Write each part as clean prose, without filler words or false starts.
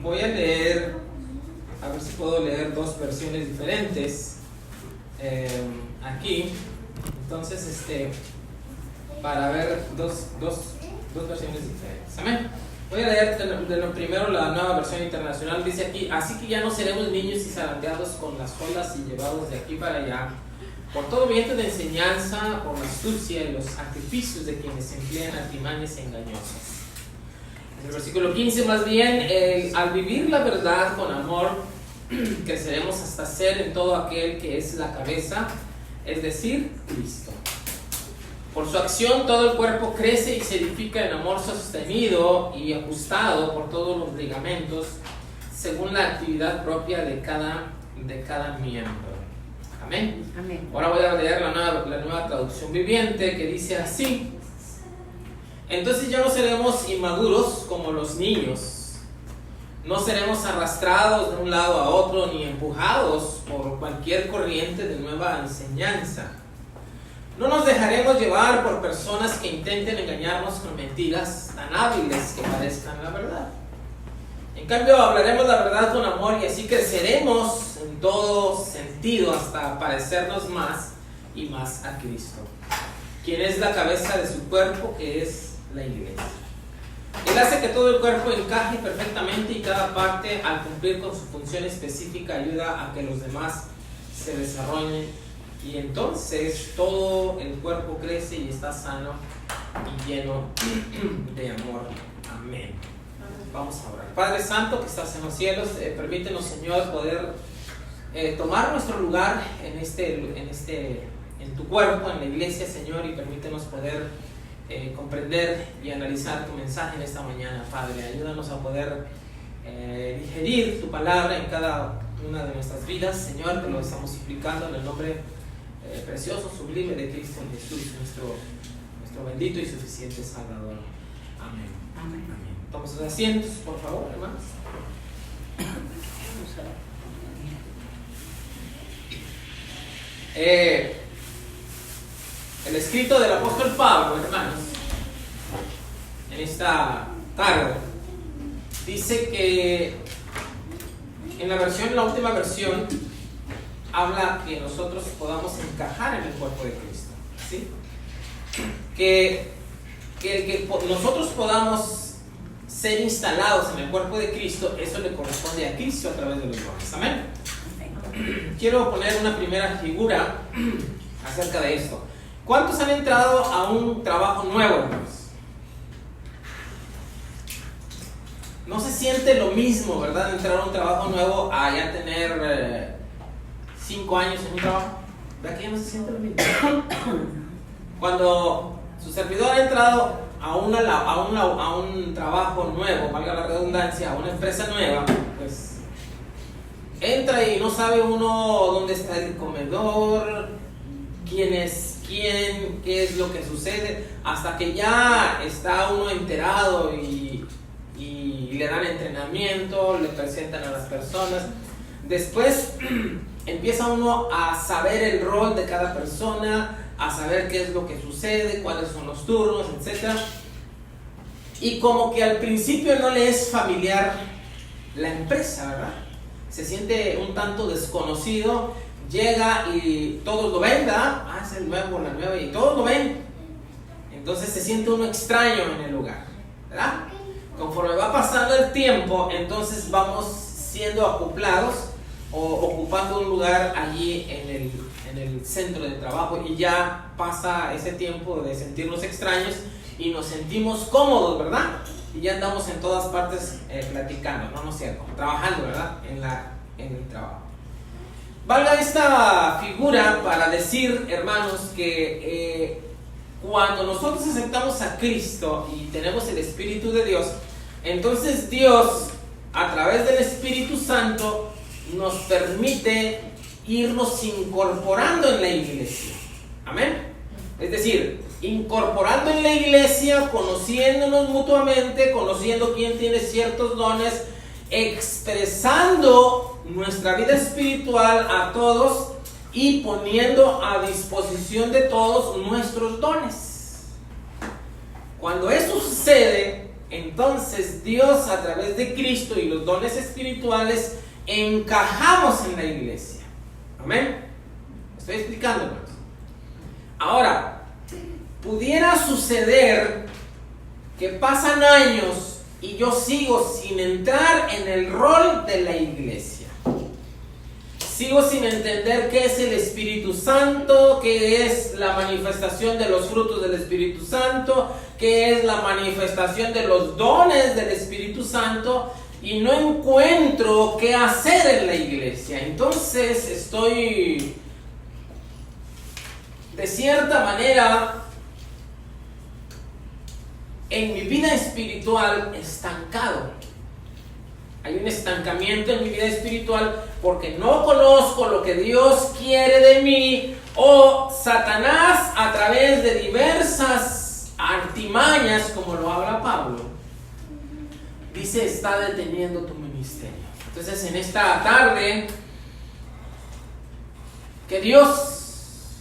Voy a leer, a ver si puedo leer dos versiones diferentes aquí. Entonces, para ver dos versiones diferentes. Amén. Voy a leer de lo primero la nueva versión internacional. Dice aquí: así que ya no seremos niños y zarandeados con las olas y llevados de aquí para allá por todo viento de enseñanza, por la astucia y los artificios de quienes emplean artimañas engañosas. En el versículo 15, más bien, al vivir la verdad con amor, creceremos hasta ser en todo aquel que es la cabeza, es decir, Cristo. Por su acción todo el cuerpo crece y se edifica en amor sostenido y ajustado por todos los ligamentos, según la actividad propia de cada miembro. Amén. Amén. Ahora voy a leer la nueva traducción viviente, que dice así: entonces ya no seremos inmaduros como los niños, no seremos arrastrados de un lado a otro ni empujados por cualquier corriente de nueva enseñanza. No nos dejaremos llevar por personas que intenten engañarnos con mentiras tan hábiles que parezcan la verdad. En cambio, hablaremos la verdad con amor y así creceremos en todo sentido hasta parecernos más y más a Cristo, quien es la cabeza de su cuerpo, que es la iglesia. Él hace que todo el cuerpo encaje perfectamente y cada parte, al cumplir con su función específica, ayuda a que los demás se desarrollen, y entonces todo el cuerpo crece y está sano y lleno de amor. Amén. Vamos a orar. Padre Santo que estás en los cielos, permítenos, Señor, poder tomar nuestro lugar en tu cuerpo, en la iglesia, Señor, y permítenos poder comprender y analizar tu mensaje en esta mañana, Padre. Ayúdanos a poder digerir tu palabra en cada una de nuestras vidas, Señor, que lo estamos suplicando en el nombre precioso, sublime de Cristo Jesús, nuestro bendito y suficiente Salvador. Amén. Amén. Amén. Toma sus asientos, por favor, hermanos. El escrito del apóstol Pablo, hermanos, en esta tarde, dice que en la última versión, habla que nosotros podamos encajar en el cuerpo de Cristo, ¿sí? Que nosotros podamos ser instalados en el cuerpo de Cristo, eso le corresponde a Cristo a través de los dones. Amén. Quiero poner una primera figura acerca de esto. ¿Cuántos han entrado a un trabajo nuevo, hermanos? No se siente lo mismo, ¿verdad? Entrar a un trabajo nuevo a ya tener 5 años en un trabajo. ¿Verdad que ya no se siente lo mismo? Cuando su servidor ha entrado a un trabajo nuevo, valga la redundancia, a una empresa nueva, pues entra y no sabe uno dónde está el comedor, quién es quién, qué es lo que sucede, hasta que ya está uno enterado y le dan entrenamiento, le presentan a las personas. Después empieza uno a saber el rol de cada persona, a saber qué es lo que sucede, cuáles son los turnos, etc. Y como que al principio no le es familiar la empresa, ¿verdad? Se siente un tanto desconocido, llega y todos lo ven, ¿verdad? Es el nuevo, la nueva, y todos lo ven. Entonces se siente uno extraño en el lugar, ¿verdad? Conforme va pasando el tiempo, entonces vamos siendo acoplados o ocupando un lugar allí en el centro de trabajo, y ya pasa ese tiempo de sentirnos extraños y nos sentimos cómodos, ¿verdad? Y ya andamos en todas partes platicando, no es cierto, trabajando, ¿verdad? En el trabajo. Valga esta figura para decir, hermanos, que cuando nosotros aceptamos a Cristo y tenemos el Espíritu de Dios, entonces Dios, a través del Espíritu Santo, nos permite irnos incorporando en la iglesia. Amén. Es decir, incorporando en la iglesia, conociéndonos mutuamente, conociendo quién tiene ciertos dones, expresando nuestra vida espiritual a todos y poniendo a disposición de todos nuestros dones. Cuando eso sucede, entonces Dios a través de Cristo y los dones espirituales encajamos en la iglesia. Amén. Estoy explicando, hermanos. Ahora, pudiera suceder que pasan años y yo sigo sin entrar en el rol de la iglesia. Sigo sin entender qué es el Espíritu Santo, qué es la manifestación de los frutos del Espíritu Santo, qué es la manifestación de los dones del Espíritu Santo, y no encuentro qué hacer en la iglesia. Entonces estoy, de cierta manera, en mi vida espiritual estancado. Hay un estancamiento en mi vida espiritual porque no conozco lo que Dios quiere de mí, o Satanás a través de diversas artimañas, como lo habla Pablo, dice: está deteniendo tu ministerio. Entonces, en esta tarde, que Dios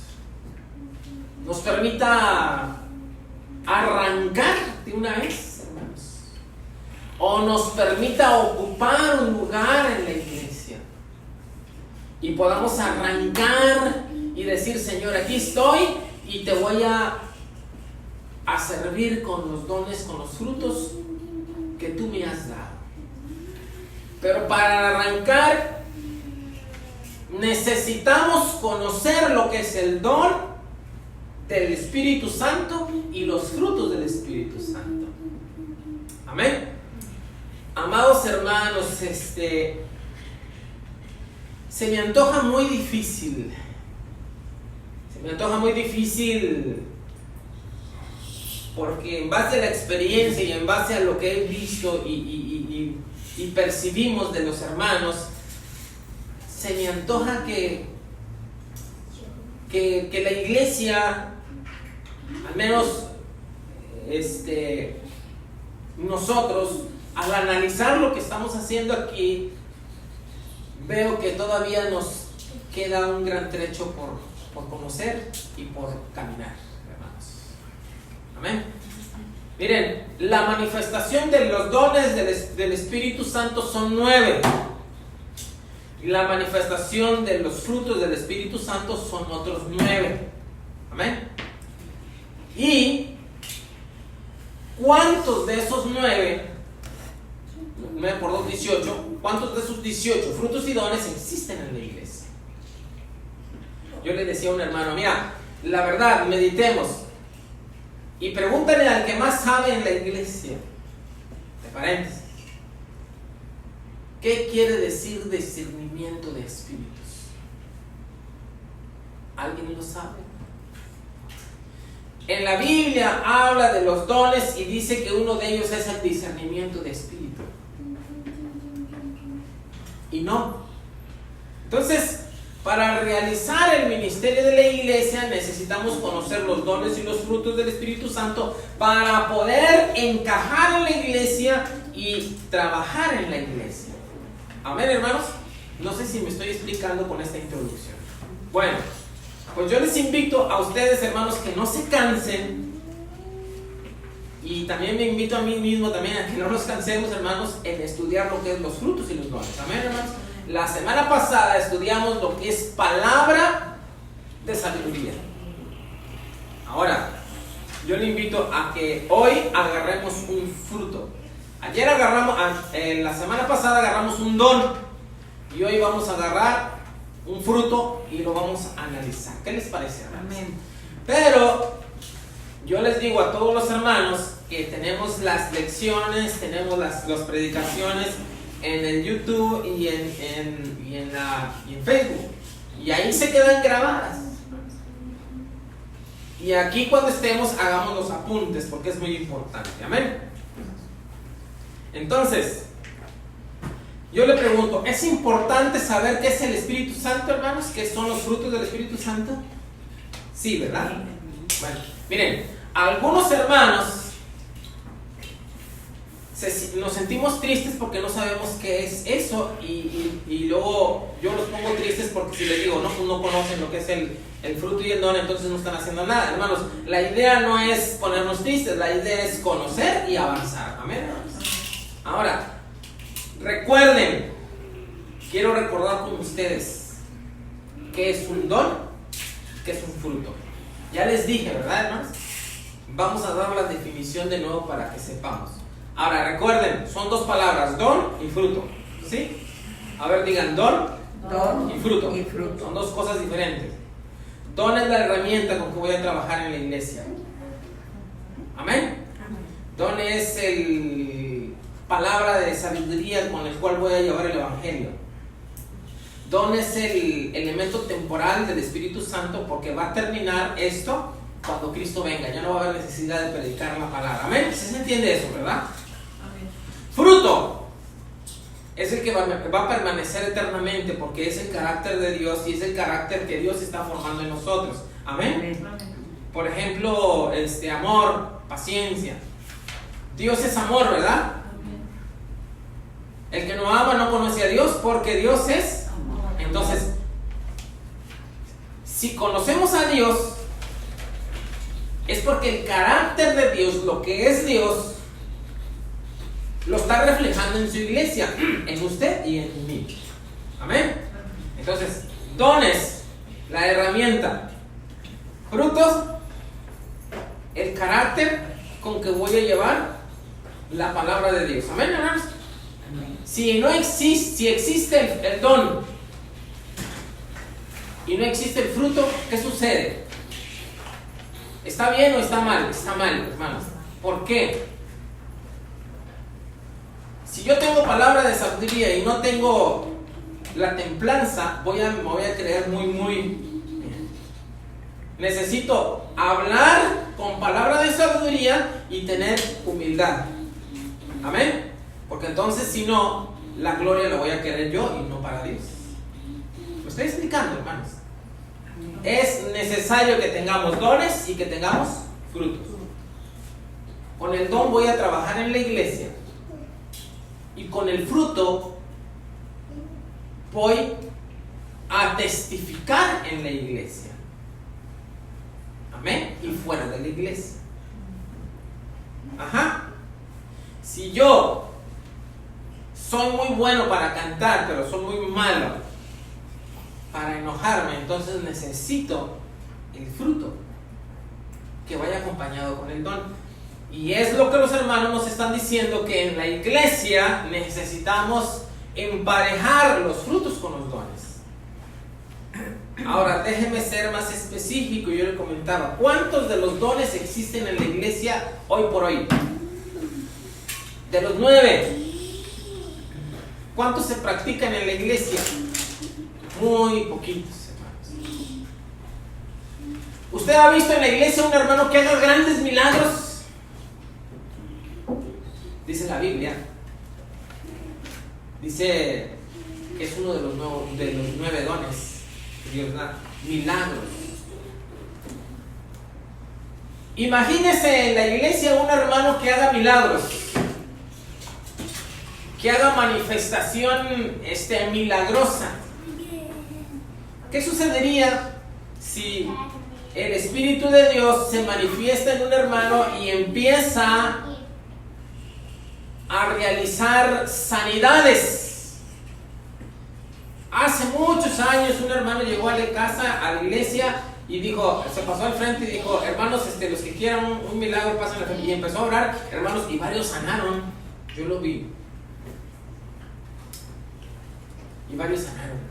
nos permita arrancar de una vez, hermanos, o nos permita ocupar un lugar en la iglesia y podamos arrancar y decir: Señor, aquí estoy y te voy a servir con los dones, con los frutos que tú me has dado. Pero para arrancar necesitamos conocer lo que es el don del Espíritu Santo y los frutos del Espíritu Santo. Amén. Amados hermanos, se me antoja muy difícil. Se me antoja muy difícil porque en base a la experiencia y en base a lo que he visto y percibimos de los hermanos, se me antoja que la iglesia, al menos nosotros, al analizar lo que estamos haciendo aquí, veo que todavía nos queda un gran trecho por conocer y por caminar, hermanos. Amén. Miren, la manifestación de los dones del Espíritu Santo son 9. Y la manifestación de los frutos del Espíritu Santo son otros 9. Amén. ¿Y cuántos de esos 9 por 2, 18, cuántos de esos 18 frutos y dones existen en la iglesia? Yo le decía a un hermano: mira, la verdad, meditemos y pregúntale al que más sabe en la iglesia, de paréntesis, ¿qué quiere decir discernimiento de espíritus? ¿Alguien lo sabe? En la Biblia habla de los dones y dice que uno de ellos es el discernimiento de espíritu. Y no. Entonces, para realizar el ministerio de la iglesia necesitamos conocer los dones y los frutos del Espíritu Santo para poder encajar en la iglesia y trabajar en la iglesia. Amén, hermanos. No sé si me estoy explicando con esta introducción. Bueno, pues yo les invito a ustedes, hermanos, que no se cansen, y también me invito a mí mismo también a que no nos cansemos, hermanos, en estudiar lo que es los frutos y los dones. Amén, hermanos. La semana pasada estudiamos lo que es palabra de sabiduría. Ahora, yo le invito a que hoy agarremos un fruto. Ayer la semana pasada agarramos un don, y hoy vamos a agarrar un fruto y lo vamos a analizar. ¿Qué les parece, hermanos? Amén. Pero yo les digo a todos los hermanos que tenemos las lecciones, tenemos las predicaciones en el YouTube y en Facebook, y ahí se quedan grabadas. Y aquí, cuando estemos, hagamos los apuntes, porque es muy importante. Amén. Entonces, yo le pregunto: ¿es importante saber qué es el Espíritu Santo, hermanos? ¿Qué son los frutos del Espíritu Santo? Sí, ¿verdad? Bueno, miren, algunos hermanos nos sentimos tristes porque no sabemos qué es eso y luego yo los pongo tristes porque si les digo, no, pues no conocen lo que es el fruto y el don, entonces no están haciendo nada. Hermanos, la idea no es ponernos tristes, la idea es conocer y avanzar. Amén, hermanos. Ahora, recuerden, quiero recordar con ustedes qué es un don, qué es un fruto. Ya les dije, ¿verdad, hermanos? Vamos a dar la definición de nuevo para que sepamos. Ahora, recuerden, son dos palabras, don y fruto, ¿sí? A ver, digan don y fruto. Son dos cosas diferentes. Don es la herramienta con que voy a trabajar en la iglesia. ¿Amén? Don es el palabra de sabiduría con el cual voy a llevar el evangelio. Don es el elemento temporal del Espíritu Santo porque va a terminar esto cuando Cristo venga. Ya no va a haber necesidad de predicar la palabra. ¿Amén? ¿Sí se entiende eso, verdad? Fruto es el que va a permanecer eternamente porque es el carácter de Dios y es el carácter que Dios está formando en nosotros. Amén. Por ejemplo, amor, paciencia. Dios es amor, ¿verdad? El que no ama no conoce a Dios porque Dios es amor. Entonces, si conocemos a Dios, es porque el carácter de Dios, lo que es Dios, lo está reflejando en su iglesia, en usted y en mí. Amén. Entonces, dones, la herramienta. Frutos, el carácter con que voy a llevar la palabra de Dios. Amén, hermanos. Si existe el don y no existe el fruto, ¿qué sucede? ¿Está bien o está mal? Está mal, hermanos. ¿Por qué? Si yo tengo palabra de sabiduría y no tengo la templanza, me voy a creer muy. Necesito hablar con palabra de sabiduría y tener humildad. Amén. Porque entonces, si no, la gloria la voy a querer yo y no para Dios. ¿Me estoy explicando, hermanos? Es necesario que tengamos dones y que tengamos frutos. Con el don voy a trabajar en la iglesia. Y con el fruto voy a testificar en la iglesia. Amén. Y fuera de la iglesia. Ajá. Si yo soy muy bueno para cantar, pero soy muy malo para enojarme, entonces necesito el fruto que vaya acompañado con el don. Y es lo que los hermanos nos están diciendo, que en la iglesia necesitamos emparejar los frutos con los dones. Ahora, déjeme ser más específico. Yo le comentaba, ¿cuántos de los dones existen en la iglesia hoy por hoy? De los 9, ¿cuántos se practican en la iglesia? Muy poquitos, hermanos. ¿Usted ha visto en la iglesia un hermano que haga grandes milagros? Dice la Biblia, dice que es uno de los 9 dones que Dios da, milagros. Imagínese en la iglesia un hermano que haga milagros, que haga manifestación milagrosa. ¿Qué sucedería si el Espíritu de Dios se manifiesta en un hermano y empieza a realizar sanidades? Hace muchos años un hermano llegó a la casa, a la iglesia, y dijo, se pasó al frente y dijo, hermanos, los que quieran un milagro pasen al frente. Y empezó a orar, hermanos, y varios sanaron. Yo lo vi. Y varios sanaron.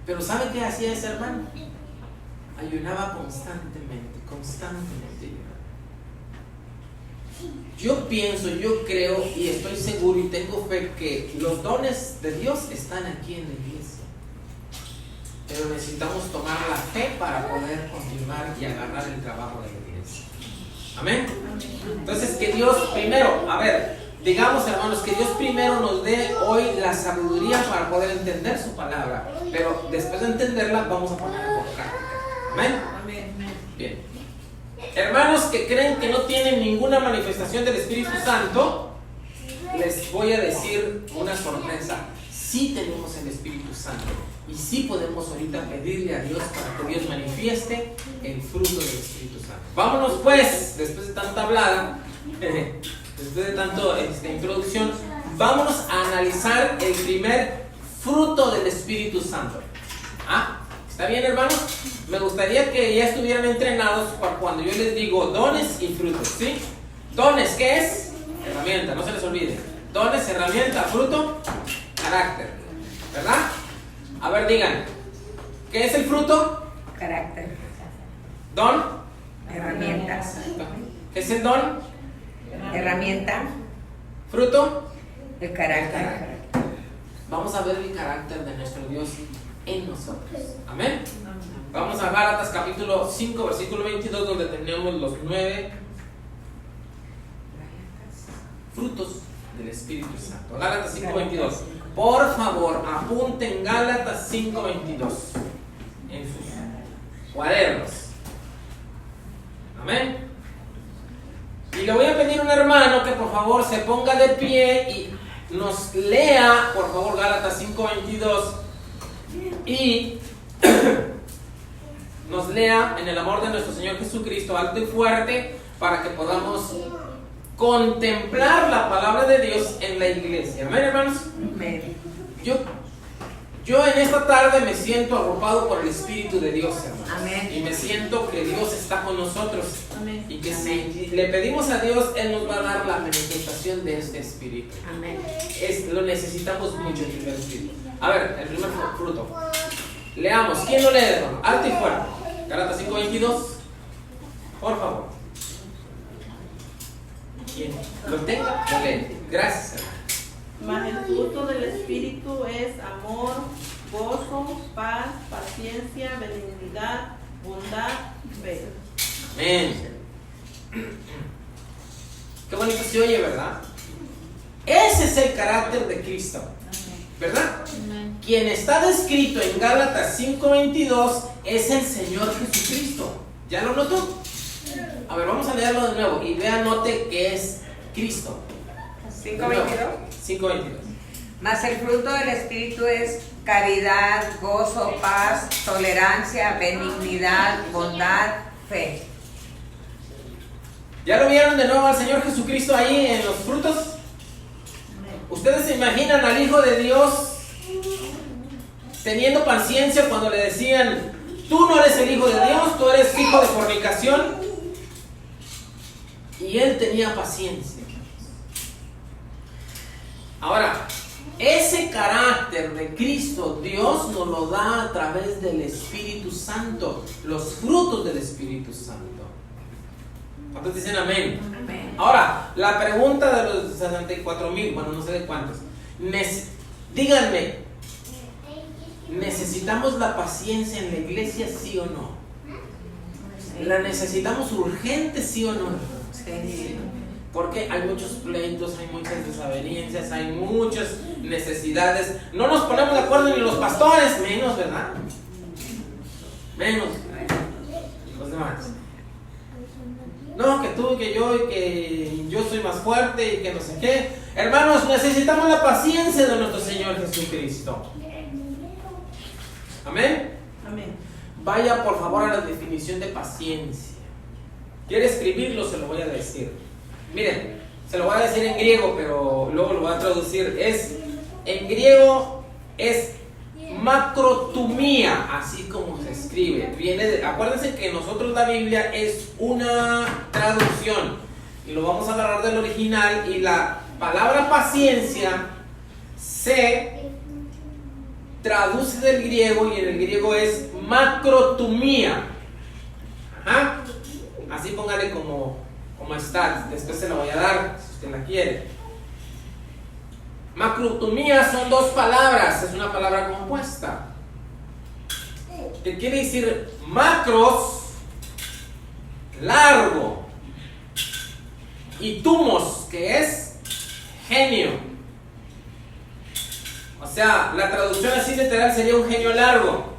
Pero ¿sabe qué hacía ese hermano? Ayunaba constantemente. Yo pienso, yo creo y estoy seguro y tengo fe que los dones de Dios están aquí en la iglesia. Pero necesitamos tomar la fe para poder continuar y agarrar el trabajo de la iglesia. Amén. Entonces, que Dios primero, digamos, hermanos, que Dios primero nos dé hoy la sabiduría para poder entender su palabra. Pero después de entenderla, vamos a ponerla por práctica. Amén. Bien. Hermanos que creen que no tienen ninguna manifestación del Espíritu Santo, les voy a decir una sorpresa. Sí tenemos el Espíritu Santo y sí podemos ahorita pedirle a Dios para que Dios manifieste el fruto del Espíritu Santo. Vámonos pues, después de tanta hablada, después de tanto introducción, vámonos a analizar el primer fruto del Espíritu Santo. ¿Está bien, hermanos? Me gustaría que ya estuvieran entrenados para cuando yo les digo dones y frutos, ¿sí? Dones, ¿qué es? Herramienta, no se les olvide. Dones, herramienta, fruto, carácter, ¿verdad? A ver, digan, ¿qué es el fruto? Carácter. Don, Herramientas. ¿qué es el don? Herramienta. Fruto, El carácter. vamos a ver el carácter de nuestro Dios en nosotros. Amén. Vamos a Gálatas capítulo 5 versículo 22, donde tenemos los 9 frutos del Espíritu Santo. Gálatas 5:22. Por favor, apunten Gálatas 5:22 en sus cuadernos. Amén. Y le voy a pedir a un hermano que por favor se ponga de pie y nos lea, por favor, Gálatas 5:22 y nos lea en el amor de nuestro Señor Jesucristo alto y fuerte para que podamos contemplar la palabra de Dios en la iglesia. Amén, hermanos. Amén. Yo en esta tarde me siento arropado por el Espíritu de Dios, hermanos. Amén. Y me siento que Dios está con nosotros. Amén. Y que si le pedimos a Dios, Él nos va a dar la manifestación de este Espíritu. Amén. Lo necesitamos mucho, el primer Espíritu. A ver, el primer fruto. Leamos. ¿Quién lo lee, hermano? Alto y fuerte. Gálatas 5:22. Por favor. ¿Quién lo tenga? Lo lee. Gracias, hermano. Mas el fruto del Espíritu es amor, gozo, paz, paciencia, benignidad, bondad, fe. Amén. Qué bonito se oye, ¿verdad? Ese es el carácter de Cristo, ¿verdad? Quien está descrito en Gálatas 5:22 es el Señor Jesucristo. ¿Ya lo notó? A ver, vamos a leerlo de nuevo y vean, note que es Cristo. 5:22. 5:22. Mas el fruto del Espíritu es caridad, gozo, paz, tolerancia, benignidad, bondad, fe. ¿Ya lo vieron de nuevo al Señor Jesucristo ahí en los frutos? ¿Ustedes se imaginan al Hijo de Dios teniendo paciencia cuando le decían, tú no eres el Hijo de Dios, tú eres hijo de fornicación? Y Él tenía paciencia. Ahora, ese carácter de Cristo, Dios nos lo da a través del Espíritu Santo, los frutos del Espíritu Santo. ¿Cuántos dicen amén? Amén. Ahora, la pregunta de los 64,000, bueno, no sé de cuántos. Díganme, ¿necesitamos la paciencia en la iglesia, sí o no? ¿La necesitamos urgente, sí o no? Sí. Porque hay muchos pleitos, hay muchas desavenencias, hay muchas necesidades. No nos ponemos de acuerdo ni los pastores, menos, ¿verdad? Menos los demás. No, que tú, que yo, y que yo soy más fuerte y que no sé qué. Hermanos, necesitamos la paciencia de nuestro Señor Jesucristo. Amén. Amén. Vaya por favor a la definición de paciencia. ¿Quiere escribirlo? Se lo voy a decir. Miren, se lo voy a decir en griego, pero luego lo voy a traducir. En griego es macrotumía, así como se escribe. Acuérdense que nosotros la Biblia es una traducción y lo vamos a agarrar del original, y la palabra paciencia se traduce del griego y en el griego es macrotumía. Ajá. Así póngale como está, después se la voy a dar si usted la quiere. Macrotumía son dos palabras, es una palabra compuesta. ¿Qué quiere decir? Macros, largo, y tumos, que es genio. O sea, la traducción así literal sería un genio largo,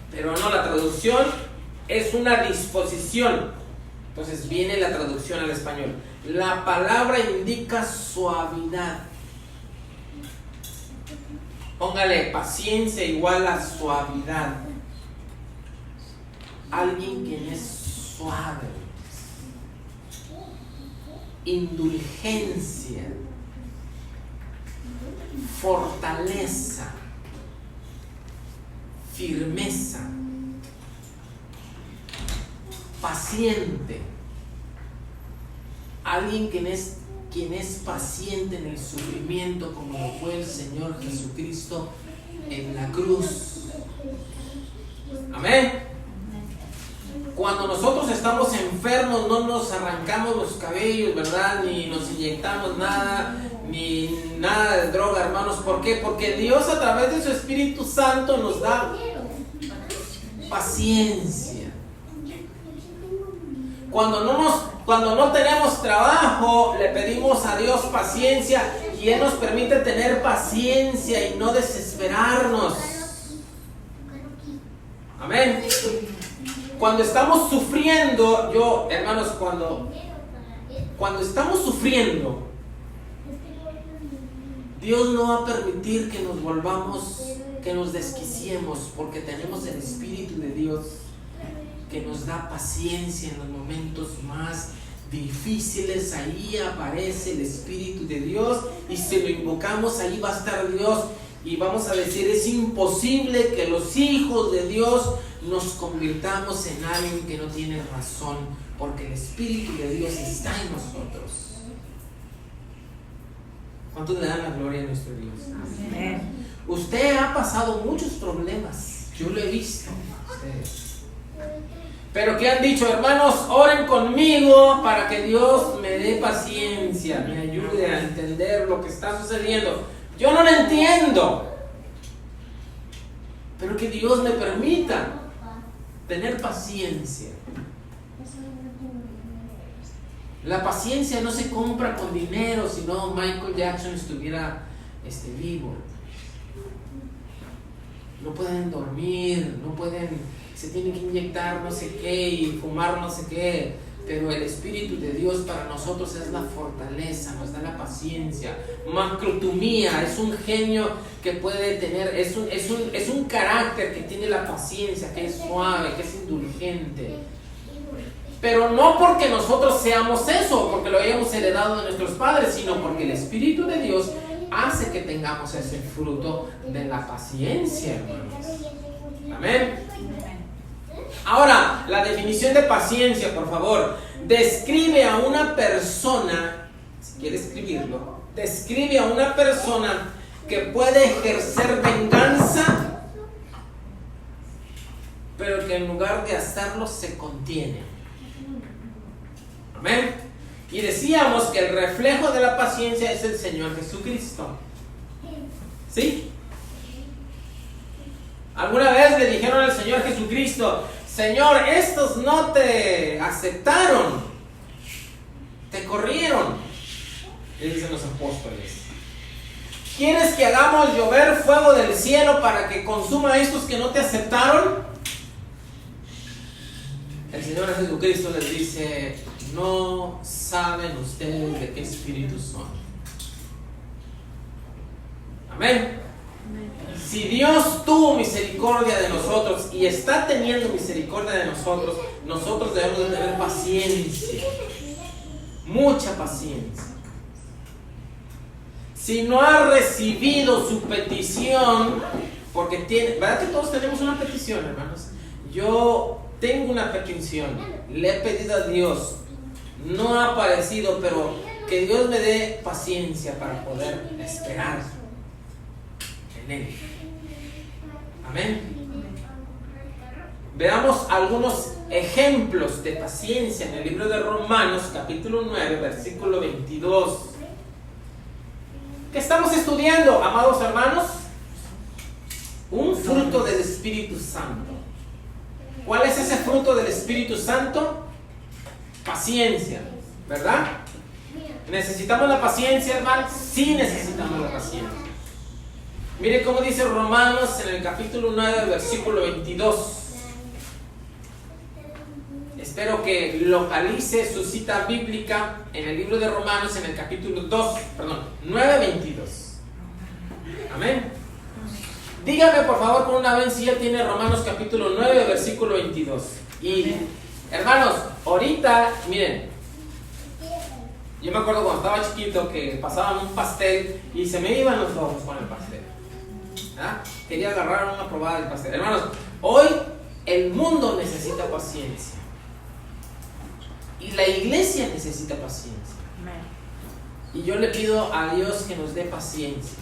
pero no, la traducción es una disposición. Entonces viene la traducción al español. La palabra indica suavidad. Póngale paciencia igual a suavidad. Alguien quien es suave. Indulgencia. Fortaleza. Firmeza. Paciente. Alguien quien es paciente en el sufrimiento, como lo fue el Señor Jesucristo en la cruz. Amén. Cuando nosotros estamos enfermos no nos arrancamos los cabellos, ¿verdad? Ni nos inyectamos nada, ni nada de droga, hermanos. ¿Por qué? Porque Dios a través de su Espíritu Santo nos da paciencia. Cuando no tenemos trabajo, le pedimos a Dios paciencia y Él nos permite tener paciencia y no desesperarnos. Amén. Cuando estamos sufriendo, hermanos, cuando estamos sufriendo, Dios no va a permitir que nos volvamos, que nos desquiciemos, porque tenemos el Espíritu de Dios que nos da paciencia en los momentos más difíciles. Ahí aparece el Espíritu de Dios y si lo invocamos, ahí va a estar Dios y vamos a decir: es imposible que los hijos de Dios nos convirtamos en alguien que no tiene razón, porque el Espíritu de Dios está en nosotros. ¿Cuántos le dan la gloria a nuestro Dios? Amén. Usted ha pasado muchos problemas, yo lo he visto a ustedes. Pero ¿qué han dicho? Hermanos, oren conmigo para que Dios me dé paciencia, me ayude a entender lo que está sucediendo. Yo no lo entiendo, pero que Dios me permita tener paciencia. La paciencia no se compra con dinero, si no Michael Jackson estuviera vivo. No pueden dormir, se tienen que inyectar no sé qué y fumar no sé qué, pero el Espíritu de Dios para nosotros es la fortaleza, nos da la paciencia. Macrotumía es un genio que puede tener, es un carácter que tiene la paciencia, que es suave, que es indulgente. Pero no porque nosotros seamos eso, porque lo hayamos heredado de nuestros padres, sino porque el Espíritu de Dios hace que tengamos ese fruto de la paciencia, hermanos. Amén. Ahora, la definición de paciencia, por favor. Describe a una persona, si quiere escribirlo, describe a una persona que puede ejercer venganza, pero que en lugar de hacerlo se contiene. Amén. Y decíamos que el reflejo de la paciencia es el Señor Jesucristo. ¿Sí? ¿Alguna vez le dijeron al Señor Jesucristo: Señor, estos no te aceptaron, te corrieron? Le dicen los apóstoles: ¿quieres que hagamos llover fuego del cielo para que consuma a estos que no te aceptaron? El Señor Jesucristo les dice: no saben ustedes de qué espíritu son. Amén. Si Dios tuvo misericordia de nosotros y está teniendo misericordia de nosotros, nosotros debemos de tener paciencia, mucha paciencia. Si no ha recibido su petición, porque tiene, ¿verdad que todos tenemos una petición, hermanos? Yo tengo una petición, le he pedido a Dios, no ha aparecido, pero que Dios me dé paciencia para poder esperar en Él. Amén. Veamos algunos ejemplos de paciencia en el libro de Romanos, capítulo 9, versículo 22. ¿Qué estamos estudiando, amados hermanos? Un fruto del Espíritu Santo. ¿Cuál es ese fruto del Espíritu Santo? Paciencia, ¿verdad? ¿Necesitamos la paciencia, hermanos? Sí, necesitamos la paciencia. Mire cómo dice Romanos en el capítulo 9, versículo 22. espero que localice su cita bíblica en el libro de Romanos, en el capítulo 9:22. Amén. Dígame por favor con una vez si ya tiene Romanos capítulo 9, versículo 22. Y hermanos, ahorita, miren, yo me acuerdo cuando estaba chiquito que pasaban un pastel y se me iban los ojos con el pastel. ¿Ah? Quería agarrar una probada del pastel. Hermanos, hoy el mundo necesita paciencia. Y la iglesia necesita paciencia. Y yo le pido a Dios que nos dé paciencia.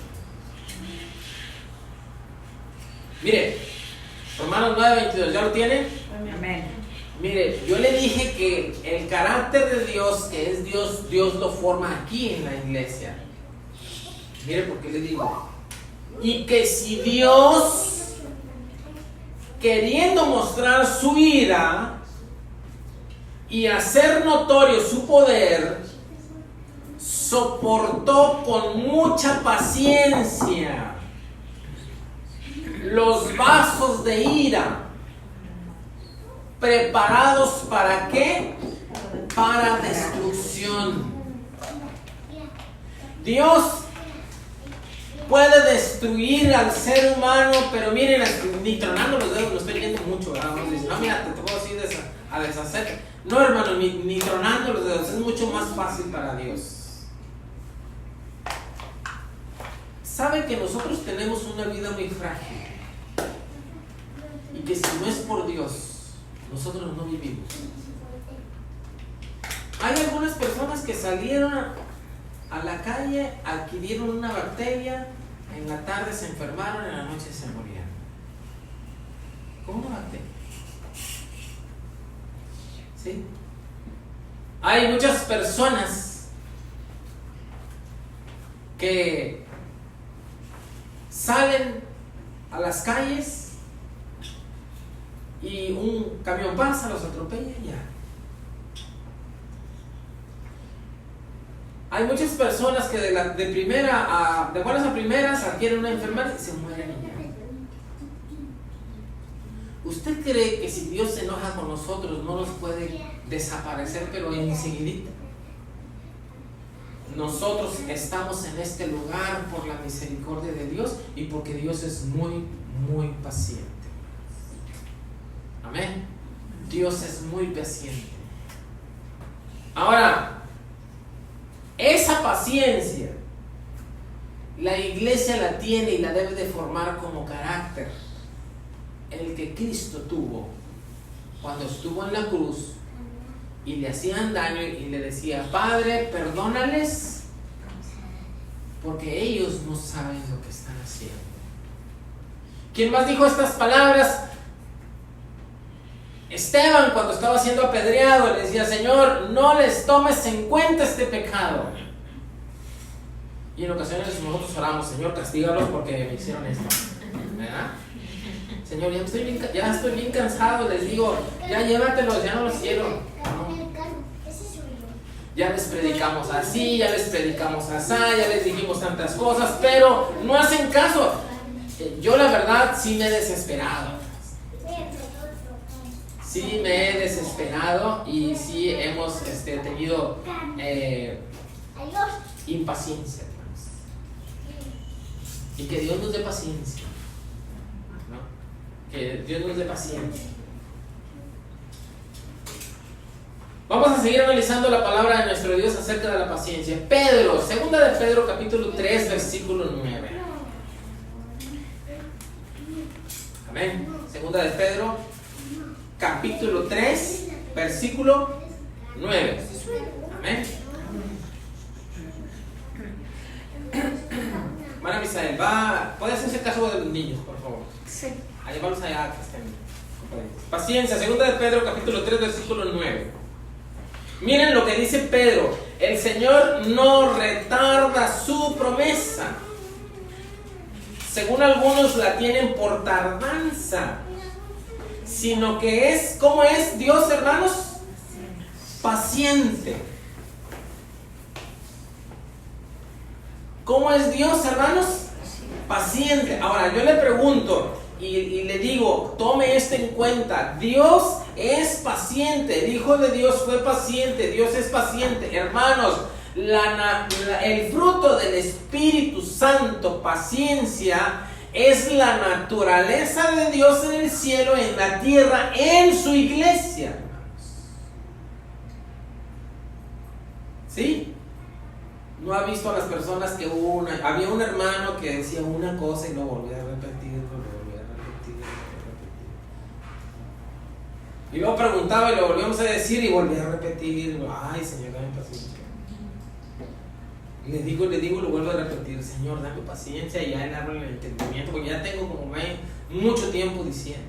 Mire, Romanos 9:22, ¿ya lo tiene? Amén. Mire, yo le dije que el carácter de Dios, que es Dios, Dios lo forma aquí en la iglesia. Mire por qué le digo. Y que si Dios, queriendo mostrar su ira y hacer notorio su poder, soportó con mucha paciencia los vasos de ira, preparados ¿para qué? Para destrucción. Dios puede destruir al ser humano, pero miren, ni tronando los dedos, lo estoy viendo mucho, ¿verdad? No, mira, te puedo así a deshacer. No, hermano, ni tronando los dedos, es mucho más fácil para Dios. Sabe que nosotros tenemos una vida muy frágil y que si no es por Dios, nosotros no vivimos. Hay algunas personas que salieron a la calle, adquirieron una bacteria, en la tarde se enfermaron, en la noche se morían. ¿Cómo una bacteria? ¿Sí? Hay muchas personas que salen a las calles y un camión pasa, los atropella y ya. Hay muchas personas que de buenas a primeras adquieren una enfermedad y se mueren y ya. ¿Usted cree que si Dios se enoja con nosotros no nos puede desaparecer, pero enseguidita? Nosotros estamos en este lugar por la misericordia de Dios y porque Dios es muy, muy paciente. Amén. Dios es muy paciente. Ahora, esa paciencia la iglesia la tiene y la debe de formar como carácter el que Cristo tuvo cuando estuvo en la cruz y le hacían daño y le decía: Padre, perdónales porque ellos no saben lo que están haciendo. ¿Quién más dijo estas palabras? Esteban, cuando estaba siendo apedreado, le decía: Señor, no les tomes en cuenta este pecado. Y en ocasiones nosotros oramos: Señor, castígalos porque me hicieron esto, ¿verdad? Señor, ya estoy bien cansado, les digo, ya llévatelos, ya no los quiero. No. Ya les predicamos así, ya les predicamos así, ya les dijimos tantas cosas, pero no hacen caso. Yo la verdad sí me he desesperado. Sí me he desesperado y sí hemos tenido impaciencia, hermanos. Y que Dios nos dé paciencia, ¿no? Que Dios nos dé paciencia. Vamos a seguir analizando la palabra de nuestro Dios acerca de la paciencia. Pedro, segunda de Pedro, capítulo 3, versículo 9. Amén. Segunda de Pedro, capítulo 3, versículo 9. Amén. Hermana Misael, ¿puede hacerse caso de los niños, por favor? Sí. A llevarlos allá que estén. Paciencia, segunda de Pedro, capítulo 3, versículo 9. Miren lo que dice Pedro: el Señor no retarda su promesa, según algunos la tienen por tardanza, sino que es, ¿cómo es Dios, hermanos? Paciente. ¿Cómo es Dios, hermanos? Paciente. Ahora yo le pregunto y le digo, tome esto en cuenta: Dios es paciente. El Hijo de Dios fue paciente. Dios es paciente. Hermanos, el fruto del Espíritu Santo, paciencia, es la naturaleza de Dios en el cielo, en la tierra, en su iglesia. ¿Sí? ¿No ha visto a las personas que había un hermano que decía una cosa y lo volvía a repetir, y luego preguntaba y lo volvíamos a decir y volvía a repetir? Ay, Señor, dame paciencia. Le digo y lo vuelvo a repetir: Señor, dame paciencia, y ya le abro el entendimiento, porque ya tengo como mucho tiempo diciendo.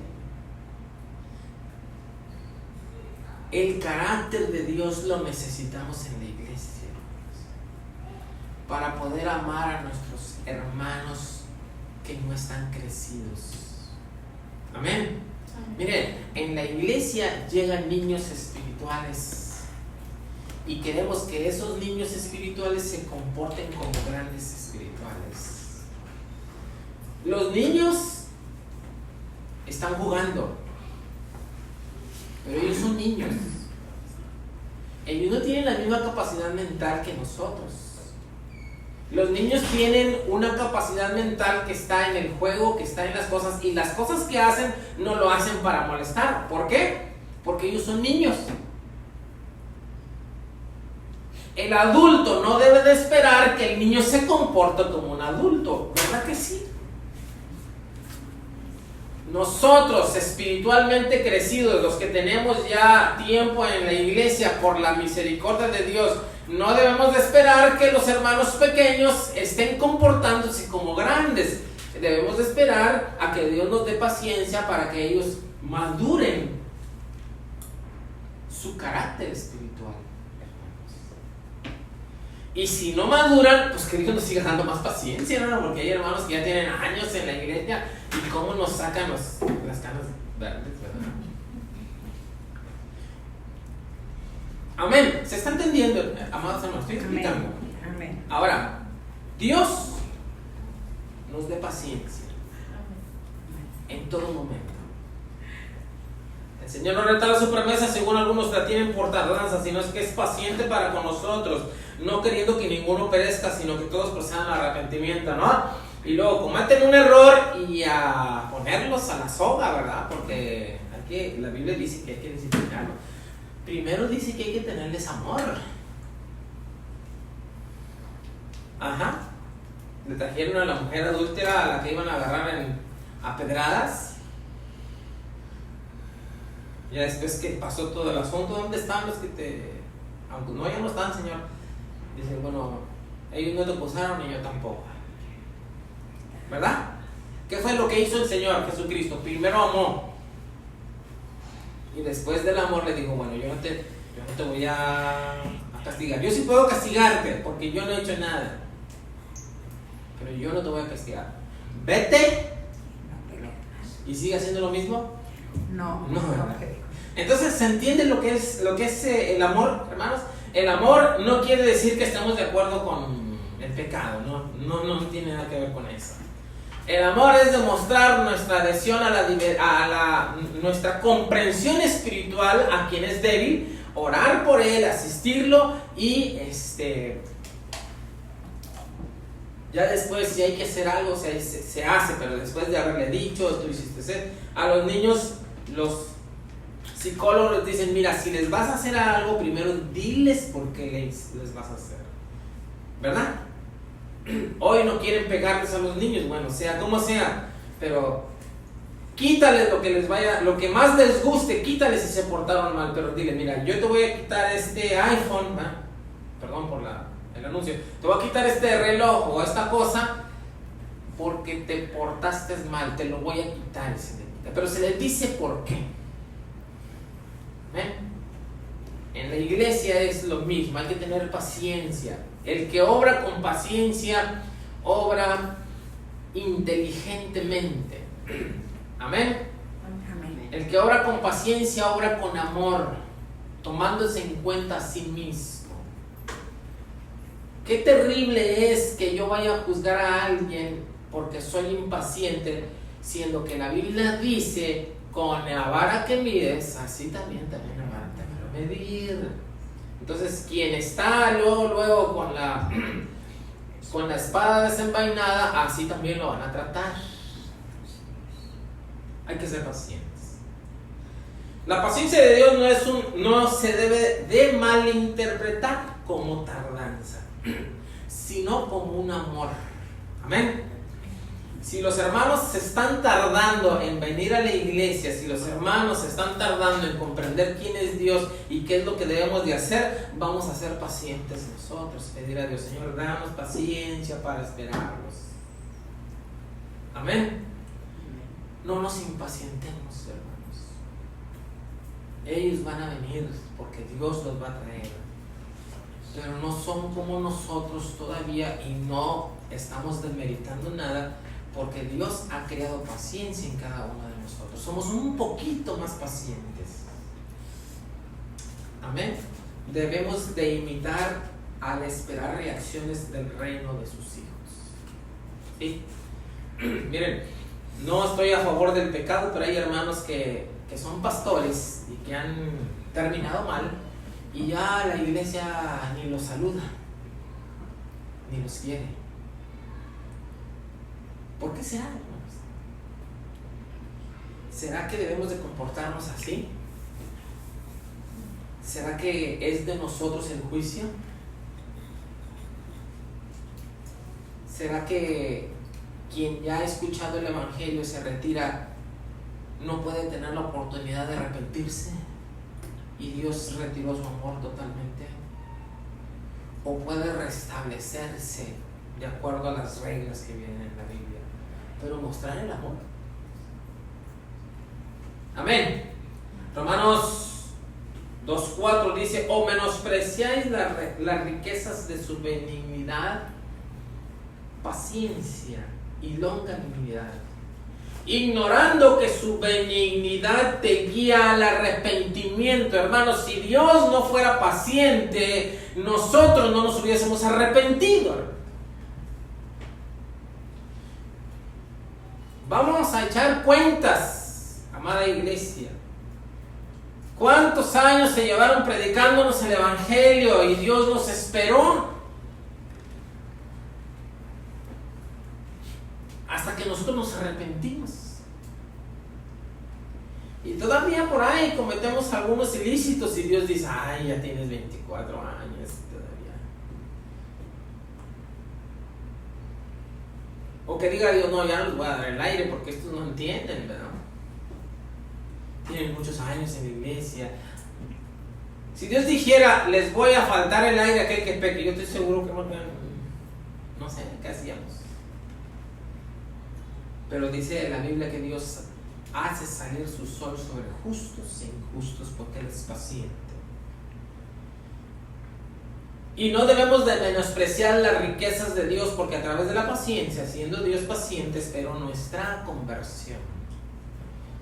El carácter de Dios lo necesitamos en la iglesia para poder amar a nuestros hermanos que no están crecidos. Amén. Miren, en la iglesia llegan niños espirituales y queremos que esos niños espirituales se comporten como grandes espirituales. Los niños están jugando, pero ellos son niños. Ellos no tienen la misma capacidad mental que nosotros. Los niños tienen una capacidad mental que está en el juego, que está en las cosas, y las cosas que hacen no lo hacen para molestar. ¿Por qué? Porque ellos son niños. El adulto no debe de esperar que el niño se comporte como un adulto, ¿verdad que sí? Nosotros, espiritualmente crecidos, los que tenemos ya tiempo en la iglesia, por la misericordia de Dios, no debemos de esperar que los hermanos pequeños estén comportándose como grandes. Debemos de esperar a que Dios nos dé paciencia para que ellos maduren su carácter espiritual. Y si no maduran, pues que Dios nos siga dando más paciencia, ¿no? Porque hay hermanos que ya tienen años en la iglesia y cómo nos sacan las canas verdes, ¿verdad? Amén. ¿Se está entendiendo, amados hermanos? Estoy explicando. Amén. Ahora, Dios nos dé paciencia en todo momento. El Señor no retala su promesa según algunos la tienen por tardanza, sino es que es paciente para con nosotros, no queriendo que ninguno perezca, sino que todos procedan al arrepentimiento, ¿no? Y luego cometen un error y a ponerlos a la soga, ¿verdad? Porque la Biblia dice que hay que disciplinarlos. Primero dice que hay que tenerles amor. Ajá. Le trajeron a la mujer adúltera a la que iban a agarrar a pedradas. Ya después que pasó todo el asunto, ¿dónde están los que aunque no, ya no están, Señor? Dicen, bueno, ellos no te acusaron y yo tampoco. ¿Verdad? ¿Qué fue lo que hizo el Señor Jesucristo? Primero amó. Y después del amor le dijo, bueno, yo no te voy a castigar. Yo sí puedo castigarte porque yo no he hecho nada. Pero yo no te voy a castigar. Vete y sigue haciendo lo mismo. No. Entonces, ¿se entiende lo que es el amor, hermanos? El amor no quiere decir que estamos de acuerdo con el pecado, no tiene nada que ver con eso. El amor es demostrar nuestra adhesión a nuestra comprensión espiritual a quien es débil, orar por él, asistirlo y ya después, si hay que hacer algo, se hace, pero después de haberle dicho, tú hiciste a los niños, los psicólogos les dicen, mira, si les vas a hacer algo, primero diles por qué les vas a hacer, ¿verdad? Hoy no quieren pegarles a los niños, bueno, sea como sea, pero quítales lo que más les guste, quítales si se portaron mal, pero dile, mira, yo te voy a quitar este iPhone, perdón por el anuncio, te voy a quitar este reloj o esta cosa porque te portaste mal, te lo voy a quitar, pero se les dice por qué. ¿Ven? En la iglesia es lo mismo, hay que tener paciencia. El que obra con paciencia, obra inteligentemente. Amén. Amén. El que obra con paciencia, obra con amor, tomándose en cuenta a sí mismo. Qué terrible es que yo vaya a juzgar a alguien porque soy impaciente, siendo que la Biblia dice con la vara que mides, así también la vara te va a medir. Entonces, quien está luego con la espada desenvainada, así también lo van a tratar. Hay que ser pacientes. La paciencia de Dios no se debe de malinterpretar como tardanza, sino como un amor. Amén. Si los hermanos se están tardando en venir a la iglesia, si los hermanos se están tardando en comprender quién es Dios y qué es lo que debemos de hacer, vamos a ser pacientes nosotros, pedir a Dios, Señor, danos paciencia para esperarlos. Amén. No nos impacientemos, hermanos. Ellos van a venir porque Dios los va a traer, pero no son como nosotros todavía, y no estamos demeritando nada, porque Dios ha creado paciencia en cada uno de nosotros. Somos un poquito más pacientes. Amén. Debemos de imitar al esperar reacciones del reino de sus hijos. ¿Sí? Miren, no estoy a favor del pecado, pero hay hermanos que son pastores y que han terminado mal, y ya la iglesia ni los saluda, ni los quiere. ¿Por qué será, hermanos? ¿Será que debemos de comportarnos así? ¿Será que es de nosotros el juicio? ¿Será que quien ya ha escuchado el evangelio y se retira no puede tener la oportunidad de arrepentirse y Dios retiró su amor totalmente? ¿O puede restablecerse de acuerdo a las reglas que vienen en la Biblia, pero mostrar el amor? Amén. Romanos 2:4 dice: o menospreciáis las riquezas de su benignidad, paciencia y longanimidad, ignorando que su benignidad te guía al arrepentimiento. Hermanos, si Dios no fuera paciente, nosotros no nos hubiésemos arrepentido. Vamos a echar cuentas, amada iglesia. ¿Cuántos años se llevaron predicándonos el evangelio y Dios nos esperó hasta que nosotros nos arrepentimos? Y todavía por ahí cometemos algunos ilícitos y Dios dice: ay, ya tienes 24 años todavía. O que diga Dios: no, ya no les voy a dar el aire porque estos no entienden, ¿verdad? Tienen muchos años en la iglesia. Si Dios dijera: les voy a faltar el aire a aquel que peque, yo estoy seguro que no sé qué hacíamos. Pero dice la Biblia que Dios hace salir su sol sobre justos e injustos porque Él es paciente. Y no debemos de menospreciar las riquezas de Dios, porque a través de la paciencia, siendo Dios paciente, esperó nuestra conversión.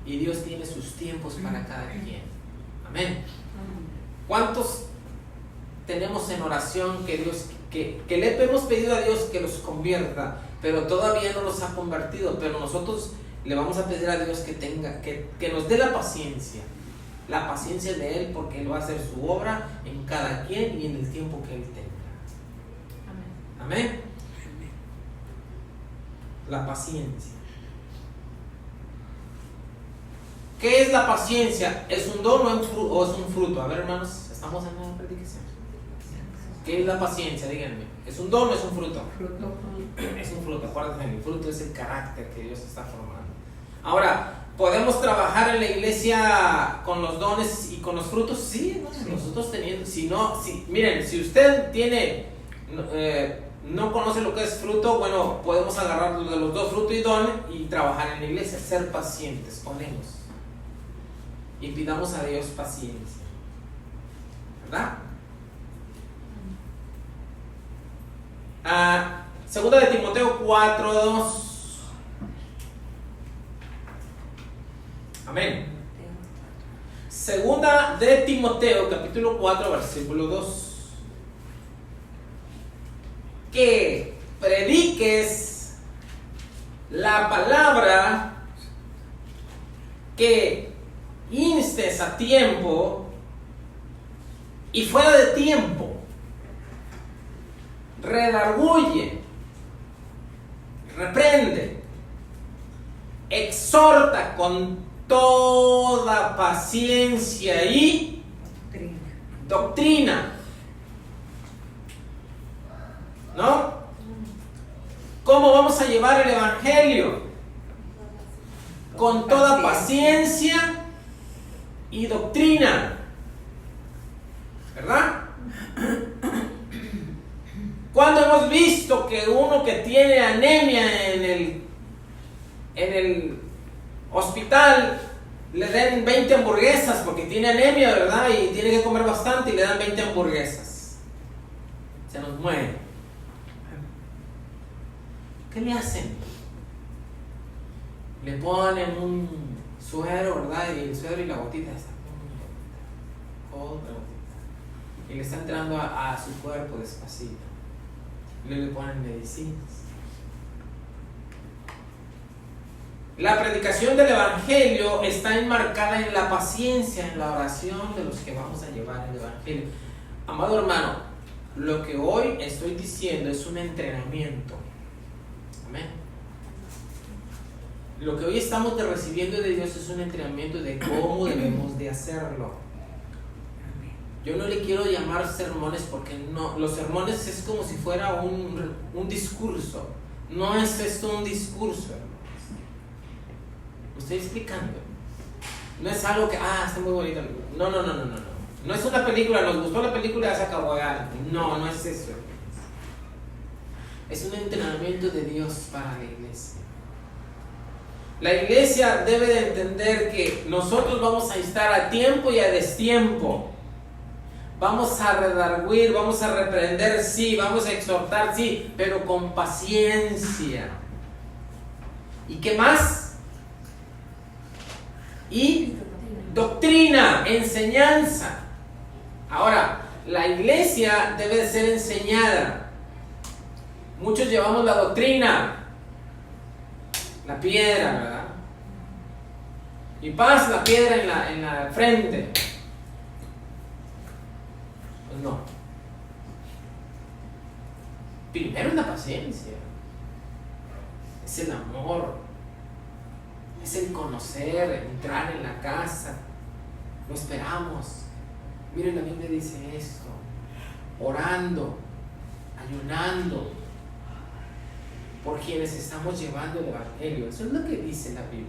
Y Dios tiene sus tiempos para cada quien. Amén. ¿Cuántos tenemos en oración que le hemos pedido a Dios que los convierta, pero todavía no los ha convertido? Pero nosotros le vamos a pedir a Dios que nos dé la paciencia de Él, porque Él va a hacer su obra en cada quien y en el tiempo que Él tenga. Amén. Amén. La paciencia. ¿Qué es la paciencia? ¿Es un don o es un fruto? A ver, hermanos, estamos en una predicación. ¿Qué es la paciencia? Díganme. ¿Es un don o es un fruto? Fruto. Es un fruto. Acuérdense, el fruto es el carácter que Dios está formando. Ahora, ¿podemos trabajar en la iglesia con los dones y con los frutos? Sí, ¿no? Nosotros teniendo. Miren, si usted no conoce lo que es fruto, bueno, podemos agarrar de los dos, fruto y don, y trabajar en la iglesia, ser pacientes con ellos. Y pidamos a Dios paciencia, ¿verdad? Segunda de Timoteo 4:2. Amén. Segunda de Timoteo capítulo 4 versículo 2. Que prediques la palabra que instes a tiempo y fuera de tiempo. Redarguye, reprende, exhorta con toda paciencia y doctrina. ¿No? ¿Cómo vamos a llevar el evangelio? Con toda paciencia y doctrina. ¿Verdad? Cuando hemos visto que uno que tiene anemia en el hospital le den 20 hamburguesas porque tiene anemia, ¿verdad? Y tiene que comer bastante y le dan 20 hamburguesas. Se nos muere. ¿Qué le hacen? Le ponen un suero, ¿verdad? Y el suero y la gotita está. Otra gotita. Y le está entrando a su cuerpo despacito. Y le ponen medicinas. La predicación del evangelio está enmarcada en la paciencia, en la oración de los que vamos a llevar el evangelio. Amado hermano, lo que hoy estoy diciendo es un entrenamiento. Amén. Lo que hoy estamos recibiendo de Dios es un entrenamiento de cómo debemos de hacerlo. Yo no le quiero llamar sermones porque no, los sermones es como si fuera un discurso. No es esto un discurso, hermanos. Lo estoy explicando. No es algo que, está muy bonito. No. No es una película, nos gustó la película, ya se acabó. No es eso. Es un entrenamiento de Dios para la iglesia. La iglesia debe de entender que nosotros vamos a estar a tiempo y a destiempo. Vamos a redarguir, vamos a reprender, sí, vamos a exhortar, sí, pero con paciencia. ¿Y qué más? Y doctrina, enseñanza. Ahora, la iglesia debe de ser enseñada. Muchos llevamos la doctrina, la piedra, ¿verdad? Y pasa la piedra en la frente. Pues no. Primero es la paciencia, es el amor, es el conocer, entrar en la casa. Lo esperamos. Miren, la Biblia dice esto: orando, ayunando por quienes estamos llevando el evangelio. Eso es lo que dice la Biblia.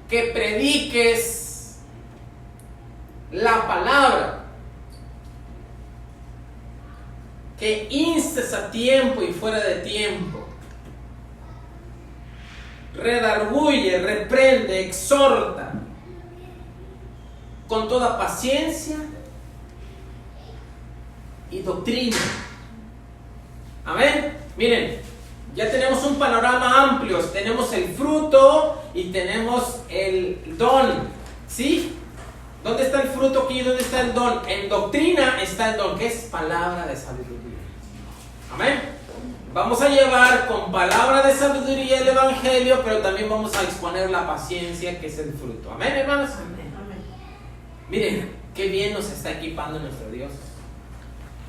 Que prediques la palabra, que instes a tiempo y fuera de tiempo, redarguye, reprende, exhorta con toda paciencia y doctrina. Amén. Miren, ya tenemos un panorama amplio. Tenemos el fruto y tenemos el don. ¿Sí? ¿Dónde está el fruto aquí? ¿Dónde está el don? En doctrina está el don, que es palabra de sabiduría. Amén. Vamos a llevar con palabra de sabiduría el evangelio, pero también vamos a exponer la paciencia, que es el fruto. Amén, hermanos. Amén. Miren, qué bien nos está equipando nuestro Dios.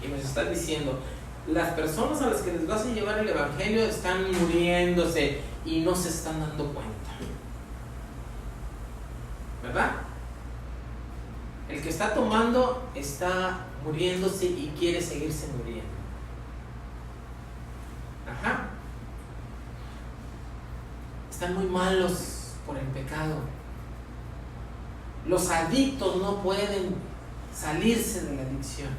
Y nos está diciendo: las personas a las que les vas a llevar el evangelio están muriéndose y no se están dando cuenta. ¿Verdad? El que está tomando está muriéndose y quiere seguirse muriendo. Ajá. Están muy malos por el pecado. Los adictos no pueden salirse de la adicción.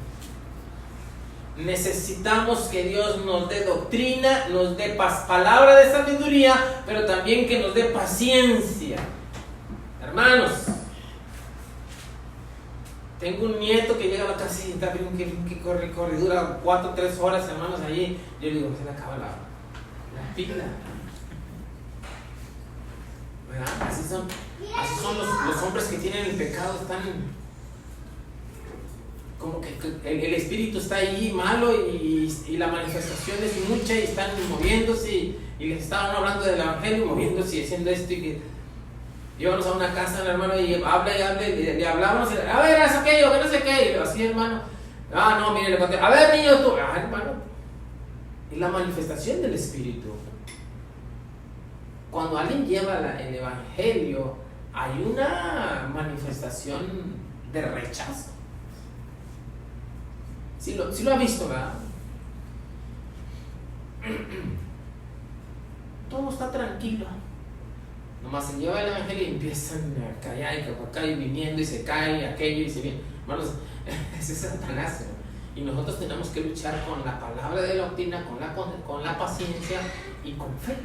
Necesitamos que Dios nos dé doctrina, nos dé palabra de sabiduría, pero también que nos dé paciencia. Hermanos, tengo un nieto que llega a la casa y está bien que corre, dura 4 o 3 horas, hermanos, allí. Yo le digo: se le acaba la pila. ¿Verdad? Así son los hombres que tienen el pecado, están como que el espíritu está ahí malo y la manifestación es mucha y están moviéndose y les estaban hablando del evangelio, moviéndose y haciendo esto y que íbamos a una casa, hermano, y habla y habla, y le hablábamos, a ver, haz aquello, que no sé qué, y así, hermano, no, mire, le conté, a ver, niño, tú, hermano, y la manifestación del espíritu. Cuando alguien lleva el evangelio, hay una manifestación de rechazo. Sí lo ha visto, ¿verdad? Todo está tranquilo. Nomás se lleva el evangelio y empiezan a callar y acá y viniendo y se cae aquello y se viene. Hermanos, ese es Satanás, ¿no? Y nosotros tenemos que luchar con la palabra de la doctrina, con la paciencia y con fe.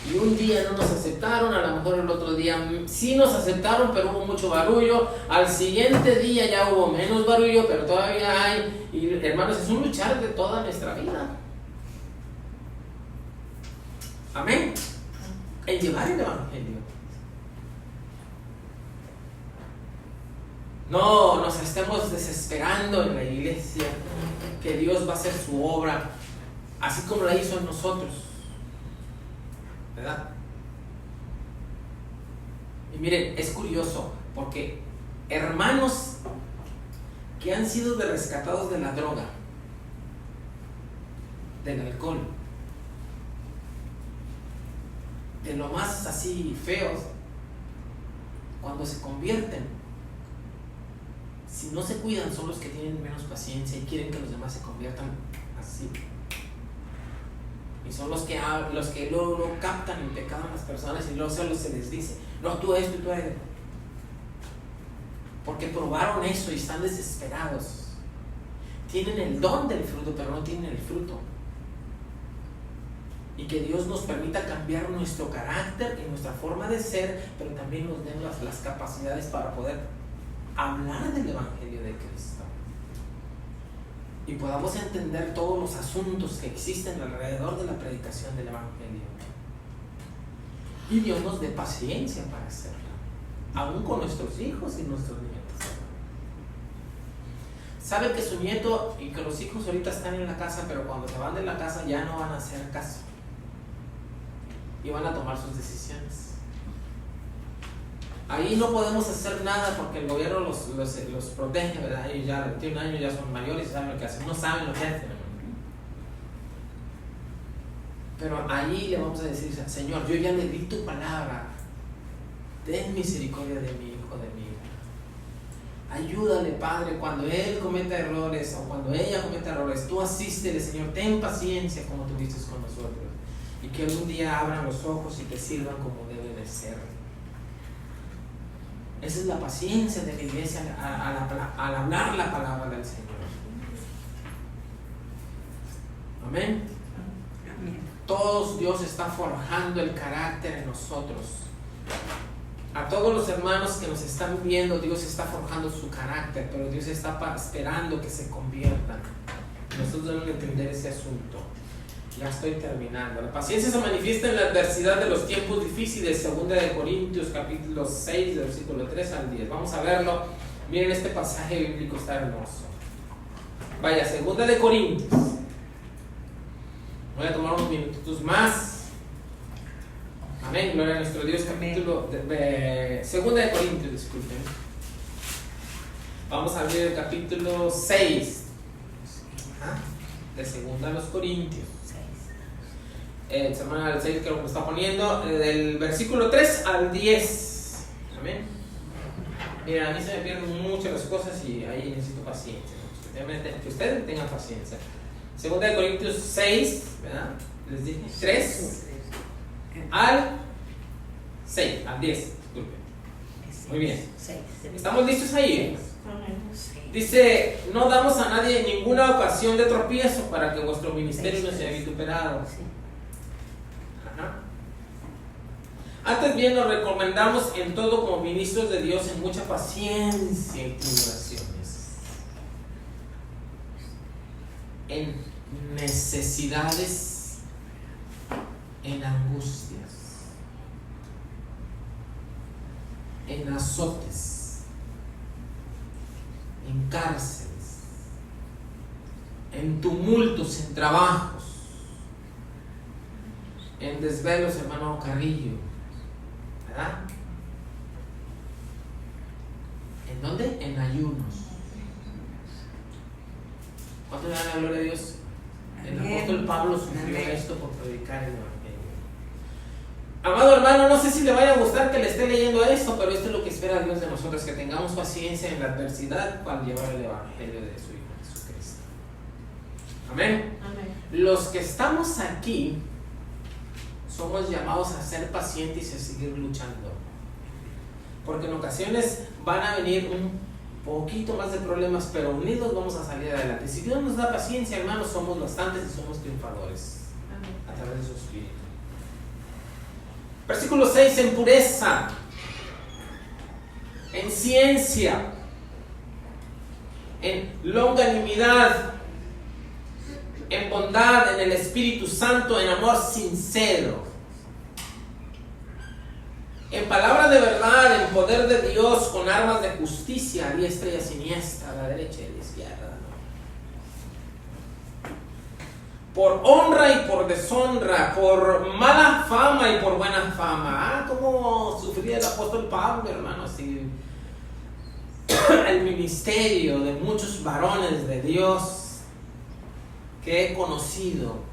Y un día no nos aceptaron, a lo mejor el otro día sí nos aceptaron, pero hubo mucho barullo. Al siguiente día ya hubo menos barullo, pero todavía hay. Y hermanos, es un luchar de toda nuestra vida. Amén. En llevar el evangelio. No nos estemos desesperando en la iglesia que Dios va a hacer su obra así como la hizo en nosotros, ¿verdad? Y miren, es curioso porque hermanos que han sido rescatados de la droga, del alcohol, de lo más así feos, cuando se convierten, si no se cuidan, son los que tienen menos paciencia y quieren que los demás se conviertan así. Y son los que luego captan el pecado en las personas y luego solo se les dice, no, tú esto y tú esto. Porque probaron eso y están desesperados. Tienen el don del fruto, pero no tienen el fruto. Y que Dios nos permita cambiar nuestro carácter y nuestra forma de ser, pero también nos den las capacidades para poder hablar del Evangelio de Cristo. Y podamos entender todos los asuntos que existen alrededor de la predicación del Evangelio. Y Dios nos dé paciencia para hacerlo, aún con nuestros hijos y nuestros nietos. Sabe que su nieto y que los hijos ahorita están en la casa, pero cuando se van de la casa ya no van a hacer caso y van a tomar sus decisiones. Ahí no podemos hacer nada porque el gobierno los protege, ¿verdad? Ellos ya de 21 años ya son mayores y saben lo que hacen, no saben lo que hacen. Pero ahí le vamos a decir, Señor, yo ya le di tu palabra, ten misericordia de mi hijo, de mi hija. Ayúdale, Padre, cuando él cometa errores o cuando ella cometa errores, tú asístele, Señor, ten paciencia como tuviste con nosotros. Y que algún día abran los ojos y te sirvan como deben de ser. Esa es la paciencia de la iglesia al hablar la palabra del Señor. Amén. Amén. Todos Dios está forjando el carácter en nosotros. A todos los hermanos que nos están viendo, Dios está forjando su carácter, pero Dios está esperando que se conviertan. Nosotros debemos entender ese asunto. Ya estoy terminando. La paciencia se manifiesta en la adversidad de los tiempos difíciles. 2 de Corintios capítulo 6, versículo 3 al 10. Vamos a verlo. Miren, este pasaje bíblico está hermoso. Vaya, 2 de Corintios. Voy a tomar unos minutitos más. Amén, gloria a nuestro Dios. Capítulo 2 de Corintios, disculpen. Vamos a abrir el capítulo 6 de 2 de los Corintios. Semana del 6 que lo está poniendo, del versículo 3 al 10. Amén. Mira, a mí se me pierden muchas las cosas y ahí necesito paciencia, ¿no? Que ustedes tengan paciencia. 2 de Corintios 6, ¿verdad? Les dije 3 al 6, al 10, disculpen. Muy bien. ¿Estamos listos ahí? Dice, no damos a nadie ninguna ocasión de tropiezo para que vuestro ministerio no sea vituperado. Antes bien nos recomendamos en todo como ministros de Dios en mucha paciencia y tribulaciones, en necesidades, en angustias, en azotes, en cárceles, en tumultos, en trabajos, en desvelos, hermano Carrillo, ¿verdad? ¿En dónde? En ayunos. ¿Cuánto le dan la gloria a Dios? El apóstol Pablo sufrió esto por predicar el evangelio. Amado hermano, no sé si le vaya a gustar que le esté leyendo esto, pero esto es lo que espera Dios de nosotros, que tengamos paciencia en la adversidad para llevar el evangelio de su Hijo Jesucristo. Amén. Amén. Los que estamos aquí somos llamados a ser pacientes y a seguir luchando, porque en ocasiones van a venir un poquito más de problemas, pero unidos vamos a salir adelante. Si Dios nos da paciencia, hermanos, somos bastantes y somos triunfadores a través de su Espíritu. Versículo 6, en pureza, en ciencia, en longanimidad, en bondad, en el Espíritu Santo, en amor sincero, en palabra de verdad, en poder de Dios, con armas de justicia, a diestra y a siniestra, a la derecha y a la izquierda. Por honra y por deshonra, por mala fama y por buena fama. ¿Cómo sufría el apóstol Pablo, hermanos? El ministerio de muchos varones de Dios que he conocido,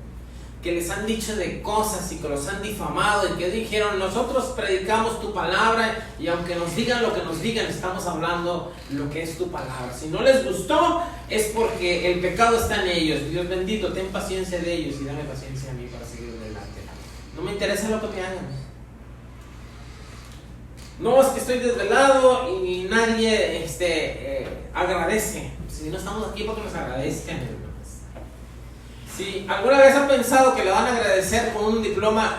que les han dicho de cosas y que los han difamado y que dijeron: nosotros predicamos tu palabra y aunque nos digan lo que nos digan, estamos hablando lo que es tu palabra. Si no les gustó es porque el pecado está en ellos. Dios bendito, ten paciencia de ellos y dame paciencia a mí para seguir adelante. No me interesa lo que me hagan. No, es que estoy desvelado y nadie agradece. Si no estamos aquí porque nos agradezcan, hermanos. Si alguna vez han pensado que le van a agradecer con un diploma,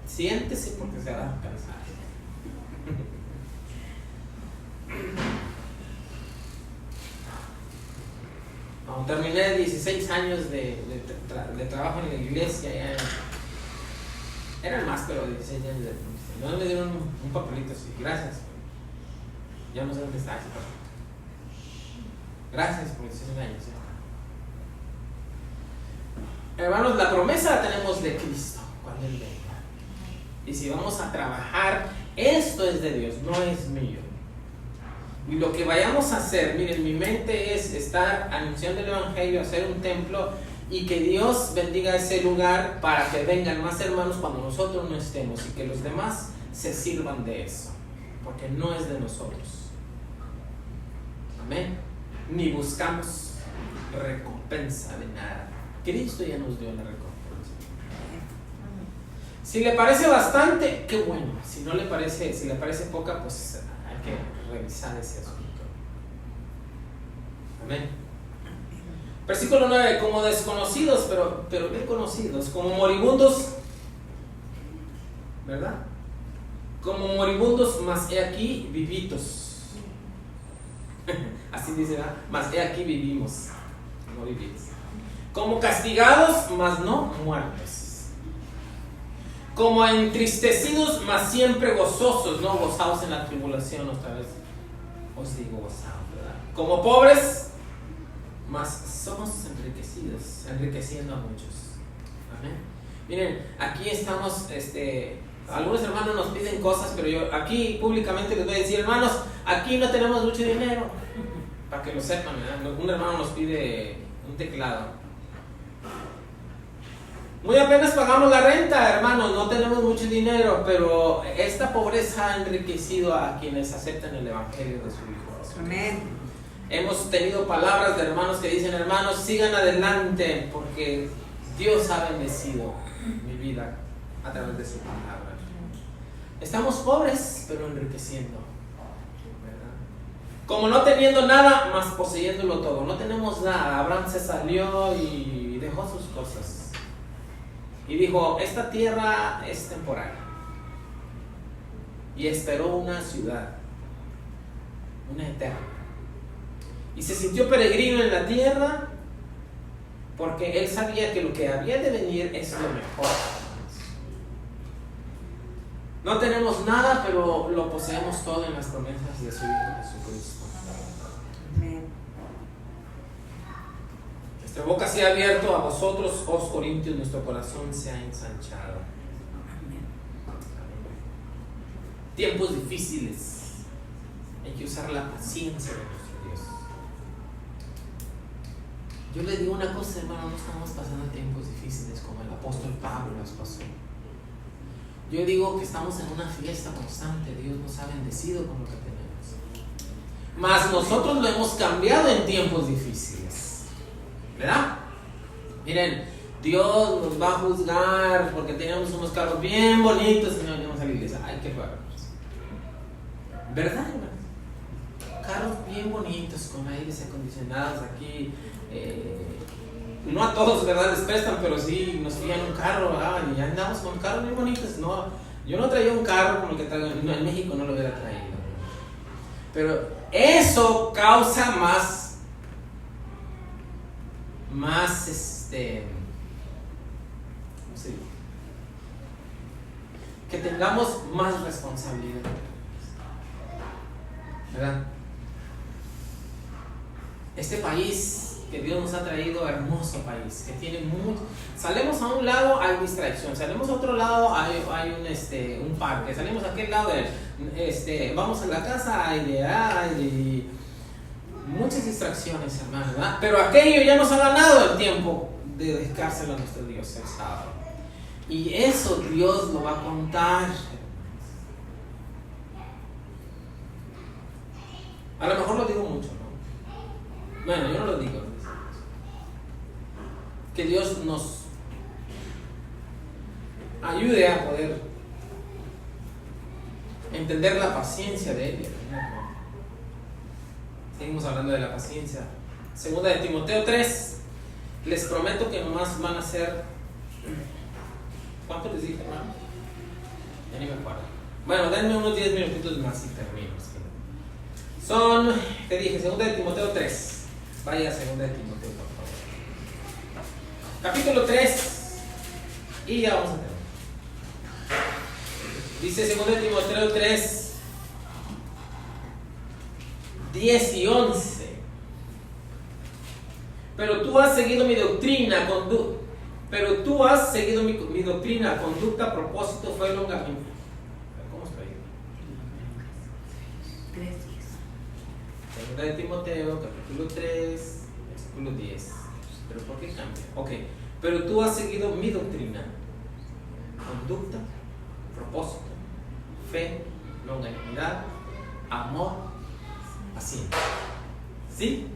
siéntese porque se va a cansar. Cuando terminé 16 años de trabajo en la iglesia, ya eran más, pero 16 años de no me dieron un papelito así, gracias. Ya no sé dónde está ese papel. Gracias por 16 años. Hermanos, la promesa la tenemos de Cristo cuando Él venga. Y si vamos a trabajar, esto es de Dios, no es mío. Y lo que vayamos a hacer, miren, mi mente es estar anunciando el evangelio, hacer un templo y que Dios bendiga ese lugar para que vengan más hermanos cuando nosotros no estemos y que los demás se sirvan de eso, porque no es de nosotros. Amén. Ni buscamos recompensa de nada. Cristo ya nos dio la recompensa. Si le parece bastante, qué bueno. Si no le parece, si le parece poca, pues hay que revisar ese asunto. Amén. Versículo 9, como desconocidos, pero bien conocidos, como moribundos, ¿verdad? Como moribundos, mas he aquí vivitos. Así dice, ¿verdad? Mas he aquí vivimos, no vividos. Como castigados, mas no muertos. Como entristecidos, mas siempre gozosos, no gozados en la tribulación, otra vez os digo gozados, ¿verdad? Como pobres, mas somos enriquecidos, enriqueciendo a muchos. Amén. Miren, aquí estamos, algunos hermanos nos piden cosas, pero yo aquí públicamente les voy a decir, hermanos, aquí no tenemos mucho dinero, para que lo sepan, ¿verdad? Un hermano nos pide un teclado. Muy apenas pagamos la renta, hermanos, no tenemos mucho dinero, pero esta pobreza ha enriquecido a quienes aceptan el evangelio de su Hijo. Amén. Hemos tenido palabras de hermanos que dicen: hermanos, sigan adelante porque Dios ha bendecido mi vida a través de su palabra. Estamos pobres, pero enriqueciendo, ¿verdad? Como no teniendo nada, más poseyéndolo todo. No tenemos nada. Abraham se salió y dejó sus cosas. Y dijo: esta tierra es temporal. Y esperó una ciudad, una eterna. Y se sintió peregrino en la tierra porque él sabía que lo que había de venir es lo mejor. No tenemos nada, pero lo poseemos todo en las promesas de su Hijo Jesucristo. Amén. Nuestra boca se ha abierto a vosotros, os corintios, nuestro corazón se ha ensanchado. Tiempos difíciles, hay que usar la paciencia de nuestro Dios. Yo le digo una cosa, hermano, no estamos pasando tiempos difíciles como el apóstol Pablo las pasó. Yo digo que estamos en una fiesta constante, Dios nos ha bendecido con lo que tenemos. Mas nosotros lo hemos cambiado en tiempos difíciles, ¿verdad? Miren, Dios nos va a juzgar porque teníamos unos carros bien bonitos y no venimos a la iglesia. Ay, qué raro. ¿Verdad, hermano? Carros bien bonitos con aires acondicionados aquí. No a todos, ¿verdad? Les prestan, pero sí nos fían un carro, ¿verdad? Y ya andamos con carros bien bonitos. No, yo no traía un carro como el que traigo en México, no lo hubiera traído. Pero eso causa más ¿cómo se dice? Que tengamos más responsabilidad, ¿verdad? Este país que Dios nos ha traído, hermoso país, que tiene mucho. Salimos a un lado, hay distracción. Salimos a otro lado, hay un parque. Salimos a aquel lado, vamos a la casa, hay muchas distracciones, hermano, ¿verdad? Pero aquello ya nos ha ganado el tiempo de dedicárselo a nuestro Dios el sábado. Y eso Dios lo va a contar. A lo mejor lo digo mucho, ¿no? Bueno, yo no lo digo. Que Dios nos ayude a poder entender la paciencia de Él. Seguimos hablando de la paciencia. Segunda de Timoteo 3. Les prometo que nomás van a ser... ¿Cuánto les dije, hermano? Ya ni me acuerdo. Bueno, denme unos 10 minutitos más y termino. Son, te dije, segunda de Timoteo 3. Vaya a segunda de Timoteo, por favor. Capítulo 3. Y ya vamos a terminar. Dice segunda de Timoteo 3, 10 y 11. Pero tú has seguido mi doctrina, conducta, propósito, fe, longanimidad. ¿Cómo estoy? 3:10. Segunda de Timoteo, capítulo 3, versículo 10. ¿Pero por qué cambia? Ok. Pero tú has seguido mi doctrina, conducta, propósito, fe, longanimidad, amor, paciencia. ¿Sí?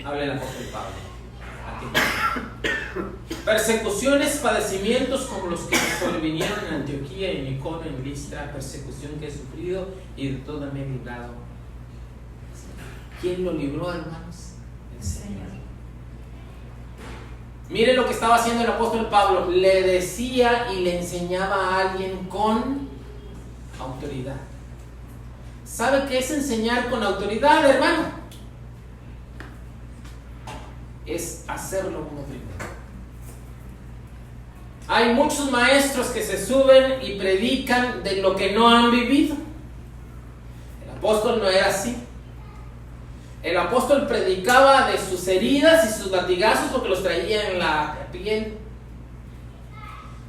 Habla el apóstol Pablo. Persecuciones, padecimientos como los que me sobrevinieron en Antioquía, en Iconio, en Listra, persecución que he sufrido y de toda me he librado. ¿Quién lo libró, hermanos? El Señor. Mire lo que estaba haciendo el apóstol Pablo. Le decía y le enseñaba a alguien con autoridad. ¿Sabe qué es enseñar con autoridad, hermano? Es hacerlo uno primero. Hay muchos maestros que se suben y predican de lo que no han vivido. El apóstol no era así. El apóstol predicaba de sus heridas y sus latigazos porque los traía en la piel.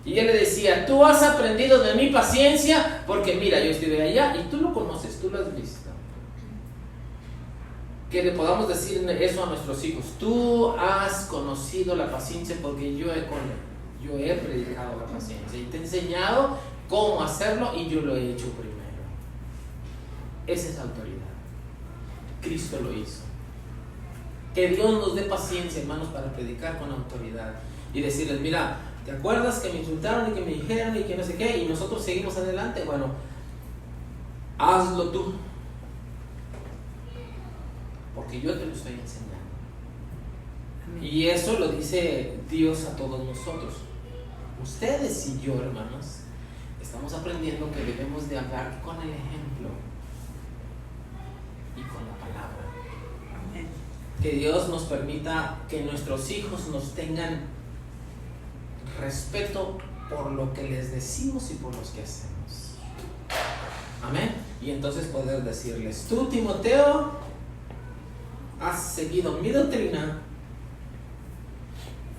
Y él le decía, tú has aprendido de mi paciencia porque mira, yo estuve allá y tú lo conoces, tú lo has visto. Que le podamos decir eso a nuestros hijos. Tú has conocido la paciencia porque yo he predicado la paciencia y te he enseñado cómo hacerlo y yo lo he hecho primero. Esa es autoridad. Cristo lo hizo. Que Dios nos dé paciencia, hermanos, para predicar con autoridad y decirles, mira, ¿te acuerdas que me insultaron y que me dijeron y que no sé qué? Y nosotros seguimos adelante. Bueno, hazlo tú, porque yo te lo estoy enseñando. Y eso lo dice Dios a todos nosotros. Ustedes y yo, hermanos, estamos aprendiendo que debemos de hablar con el ejemplo y con la palabra. Que Dios nos permita que nuestros hijos nos tengan respeto por lo que les decimos y por lo que hacemos. Amén. Y entonces poder decirles, tú, Timoteo, has seguido mi doctrina,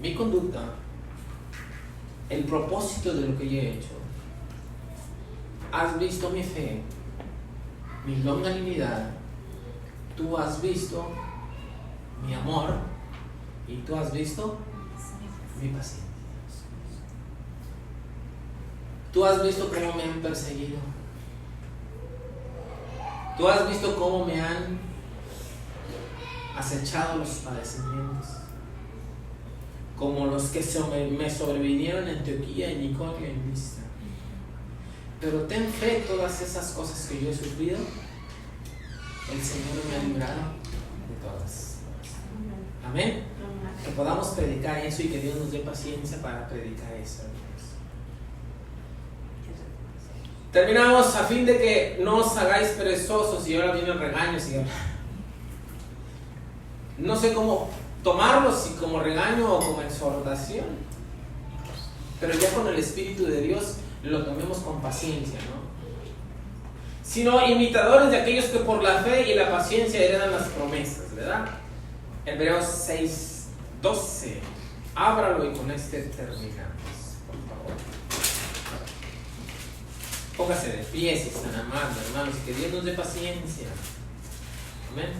mi conducta, el propósito de lo que yo he hecho. Has visto mi fe, mi longanimidad, tú has visto mi amor y tú has visto mi paciencia. Tú has visto cómo me han perseguido. Tú has visto cómo me han acechado los padecimientos, como los que me sobrevinieron en Antioquía, en Iconio y en Listra. Pero ten fe, todas esas cosas que yo he sufrido, el Señor me ha librado de todas. Amén. Que podamos predicar eso y que Dios nos dé paciencia para predicar eso. Terminamos a fin de que no os hagáis perezosos, y ahora vienen regaños. No sé cómo tomarlos, si como regaño o como exhortación, pero ya con el Espíritu de Dios lo tomemos con paciencia, ¿no? Sino imitadores de aquellos que por la fe y la paciencia heredan las promesas, ¿verdad? Hebreos 6:12. Ábralo y con este terminamos, por favor. Póngase de pie si están amando, hermanos, y que Dios nos dé paciencia. Amén.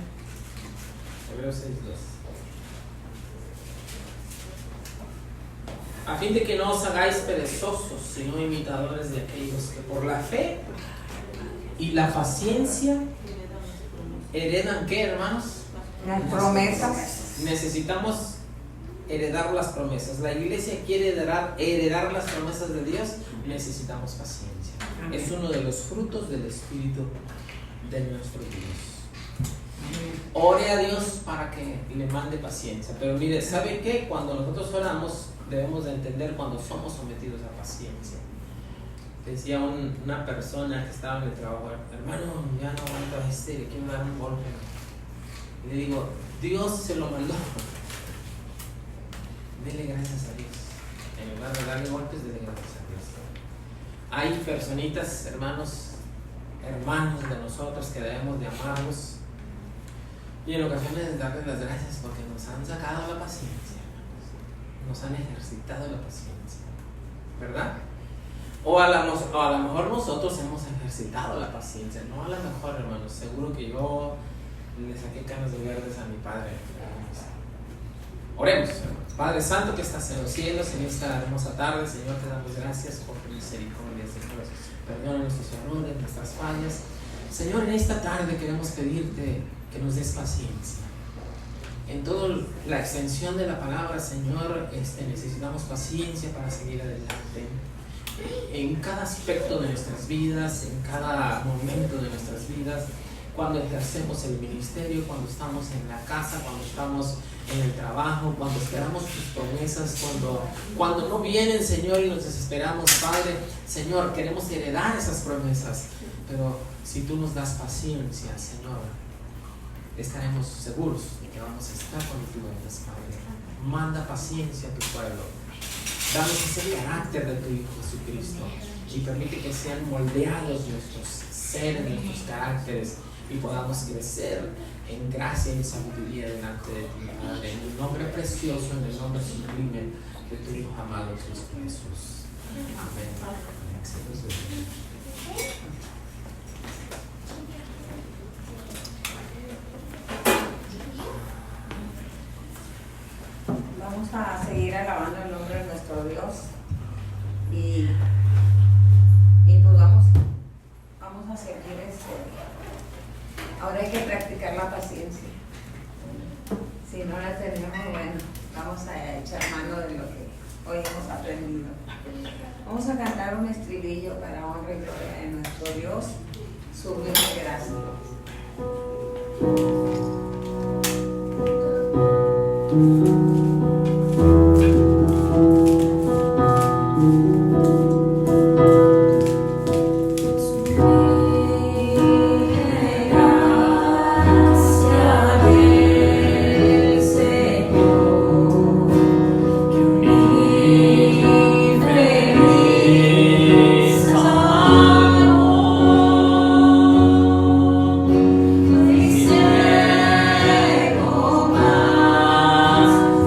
Hebreos 6:12. A fin de que no os hagáis perezosos, sino imitadores de aquellos que por la fe y la paciencia heredan, ¿qué, hermanos? Las promesas. Necesitamos heredar las promesas. La iglesia quiere heredar las promesas de Dios. Necesitamos paciencia. Es uno de los frutos del Espíritu de nuestro Dios. Ore a Dios para que le mande paciencia. Pero mire, ¿sabe qué? Cuando nosotros oramos, debemos de entender cuando somos sometidos a paciencia. Decía una persona que estaba en el trabajo: hermano, ya no aguanto a le quiero dar un golpe. Y le digo: Dios se lo mandó. Dele gracias a Dios. En lugar de darle golpes, dele gracias a Dios. Hay personitas, hermanos de nosotros que debemos de amarlos y en ocasiones darles las gracias porque nos han sacado la paciencia, nos han ejercitado la paciencia, ¿verdad? O a lo mejor nosotros hemos ejercitado la paciencia. No, a lo mejor, hermanos, seguro que yo le saqué canas de verdes a mi padre. Oremos, hermanos. Padre Santo que estás en los cielos, en esta hermosa tarde, Señor, te damos gracias por tu misericordia, Señor. Perdona nuestros errores, nuestras fallas. Señor, en esta tarde queremos pedirte que nos des paciencia. En toda la extensión de la palabra, Señor, necesitamos paciencia para seguir adelante. En cada aspecto de nuestras vidas, en cada momento de nuestras vidas, cuando ejercemos el ministerio, cuando estamos en la casa, cuando estamos en el trabajo, cuando esperamos tus promesas, cuando no vienen, Señor, y nos desesperamos, Padre. Señor, queremos heredar esas promesas, pero si tú nos das paciencia, Señor, estaremos seguros de que vamos a estar cuando tú vengas, Padre. Manda paciencia a tu pueblo. Danos ese carácter de tu Hijo Jesucristo y permite que sean moldeados nuestros seres, nuestros caracteres, y podamos crecer en gracia y en sabiduría delante de ti, Padre. En el nombre precioso, en el nombre sublime de tu Hijo amado Jesús. Amén. Vamos a seguir alabando el nombre de nuestro Dios y pues vamos a seguir ahora hay que practicar la paciencia. Si no la tenemos, bueno, vamos a echar mano de lo que hoy hemos aprendido. Vamos a cantar un estribillo para honra y gloria de nuestro Dios. Sublime gracias. Más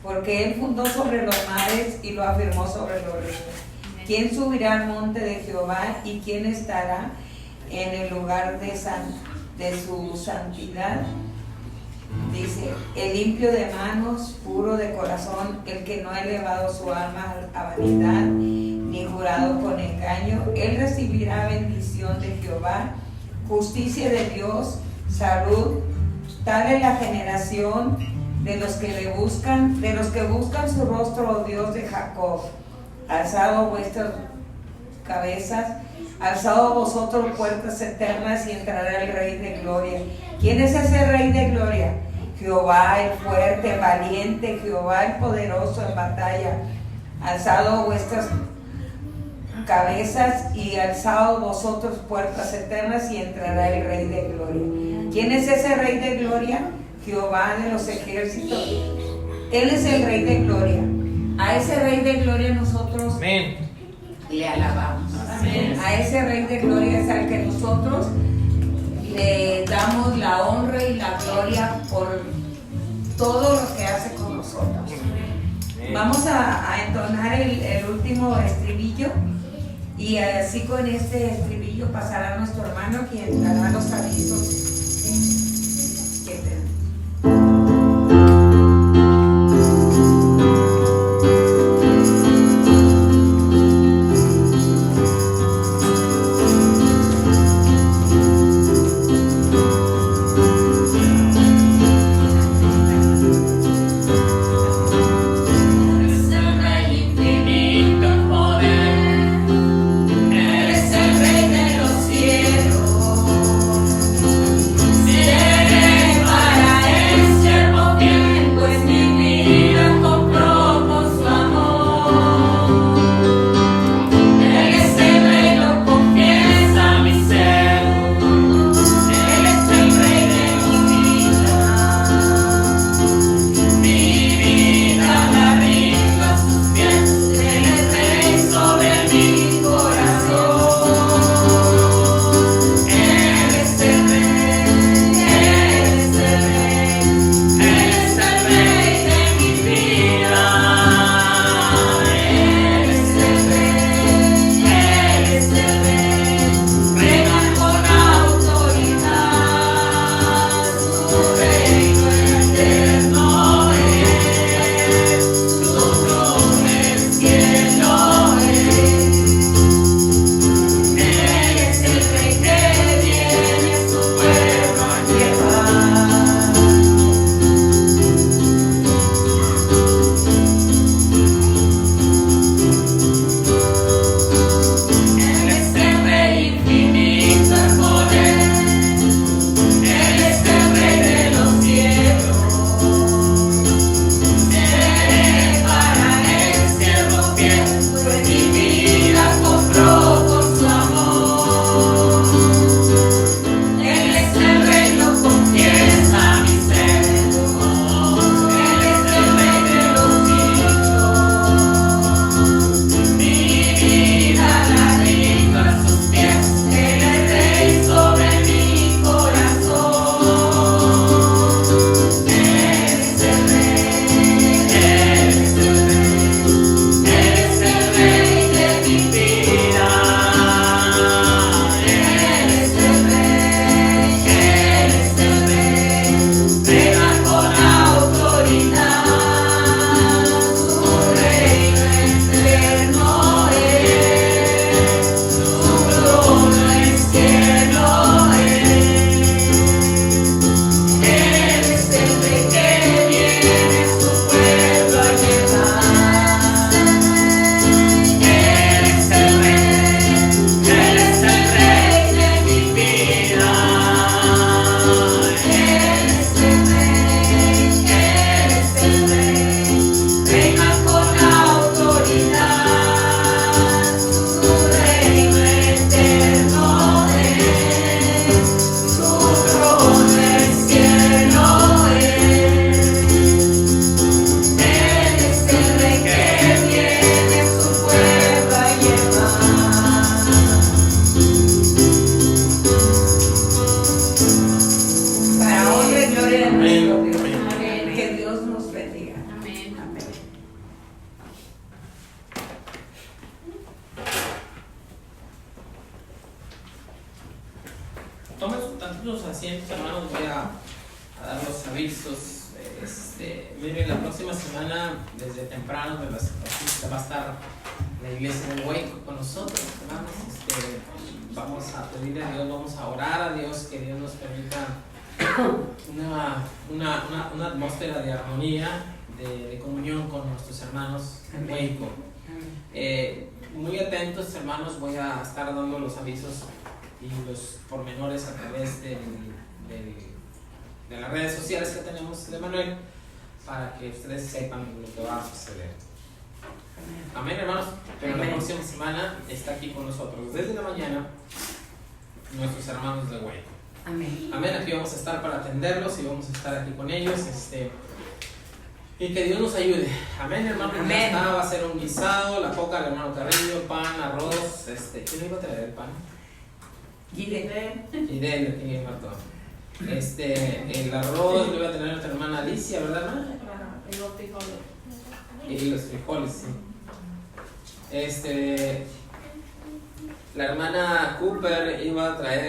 Porque Él fundó sobre los mares y lo afirmó sobre los ríos. ¿Quién subirá al monte de Jehová y quién estará en el lugar de su santidad? Dice, el limpio de manos, puro de corazón, el que no ha elevado su alma a vanidad, ni jurado con engaño. Él recibirá bendición de Jehová, justicia de Dios, salud. Tal es la generación de los que le buscan, de los que buscan su rostro, oh Dios de Jacob. Alzado vuestras cabezas, alzado vosotros puertas eternas, y entrará el Rey de Gloria. ¿Quién es ese Rey de Gloria? Jehová el fuerte, el valiente, Jehová el poderoso en batalla. Alzado vuestras cabezas y alzado vosotros puertas eternas, y entrará el Rey de Gloria. ¿Quién es ese Rey de Gloria? Jehová de los ejércitos. Él es el Rey de Gloria. A ese Rey de Gloria nosotros Amén. Le alabamos. Amén. A ese Rey de Gloria es al que nosotros le damos la honra y la gloria por todo lo que hace con nosotros. Vamos a entonar el último estribillo, y así con este estribillo pasará nuestro hermano, quien dará los avisos. Eres el Rey de los cielos. levanten sus asientos, hermanos, voy a dar los avisos. Miren, la próxima semana, desde temprano, de las va a estar la iglesia de Hueco con nosotros, hermanos. Vamos a pedirle a Dios, vamos a orar a Dios, que Dios nos permita una atmósfera de armonía, de comunión con nuestros hermanos en Hueco. Muy atentos, hermanos, voy a estar dando los avisos y los pormenores a través de las redes sociales que tenemos de Manuel, para que ustedes sepan lo que va a suceder. Amén, hermanos. Pero la próxima semana está aquí con nosotros desde la mañana nuestros hermanos de Hueco. Amén. Amén. Aquí vamos a estar para atenderlos y vamos a estar aquí con ellos. Y que Dios nos ayude. Amén, hermano. Amén. Ya está, va a ser un guisado, la coca del hermano Carrillo, pan, arroz. ¿Quién iba a traer el pan? Gide. Y de él, aquí Marto. El arroz lo iba a tener nuestra hermana Alicia, ¿verdad, hermana? Y los frijoles. Y los frijoles, sí. La hermana Cooper iba a traer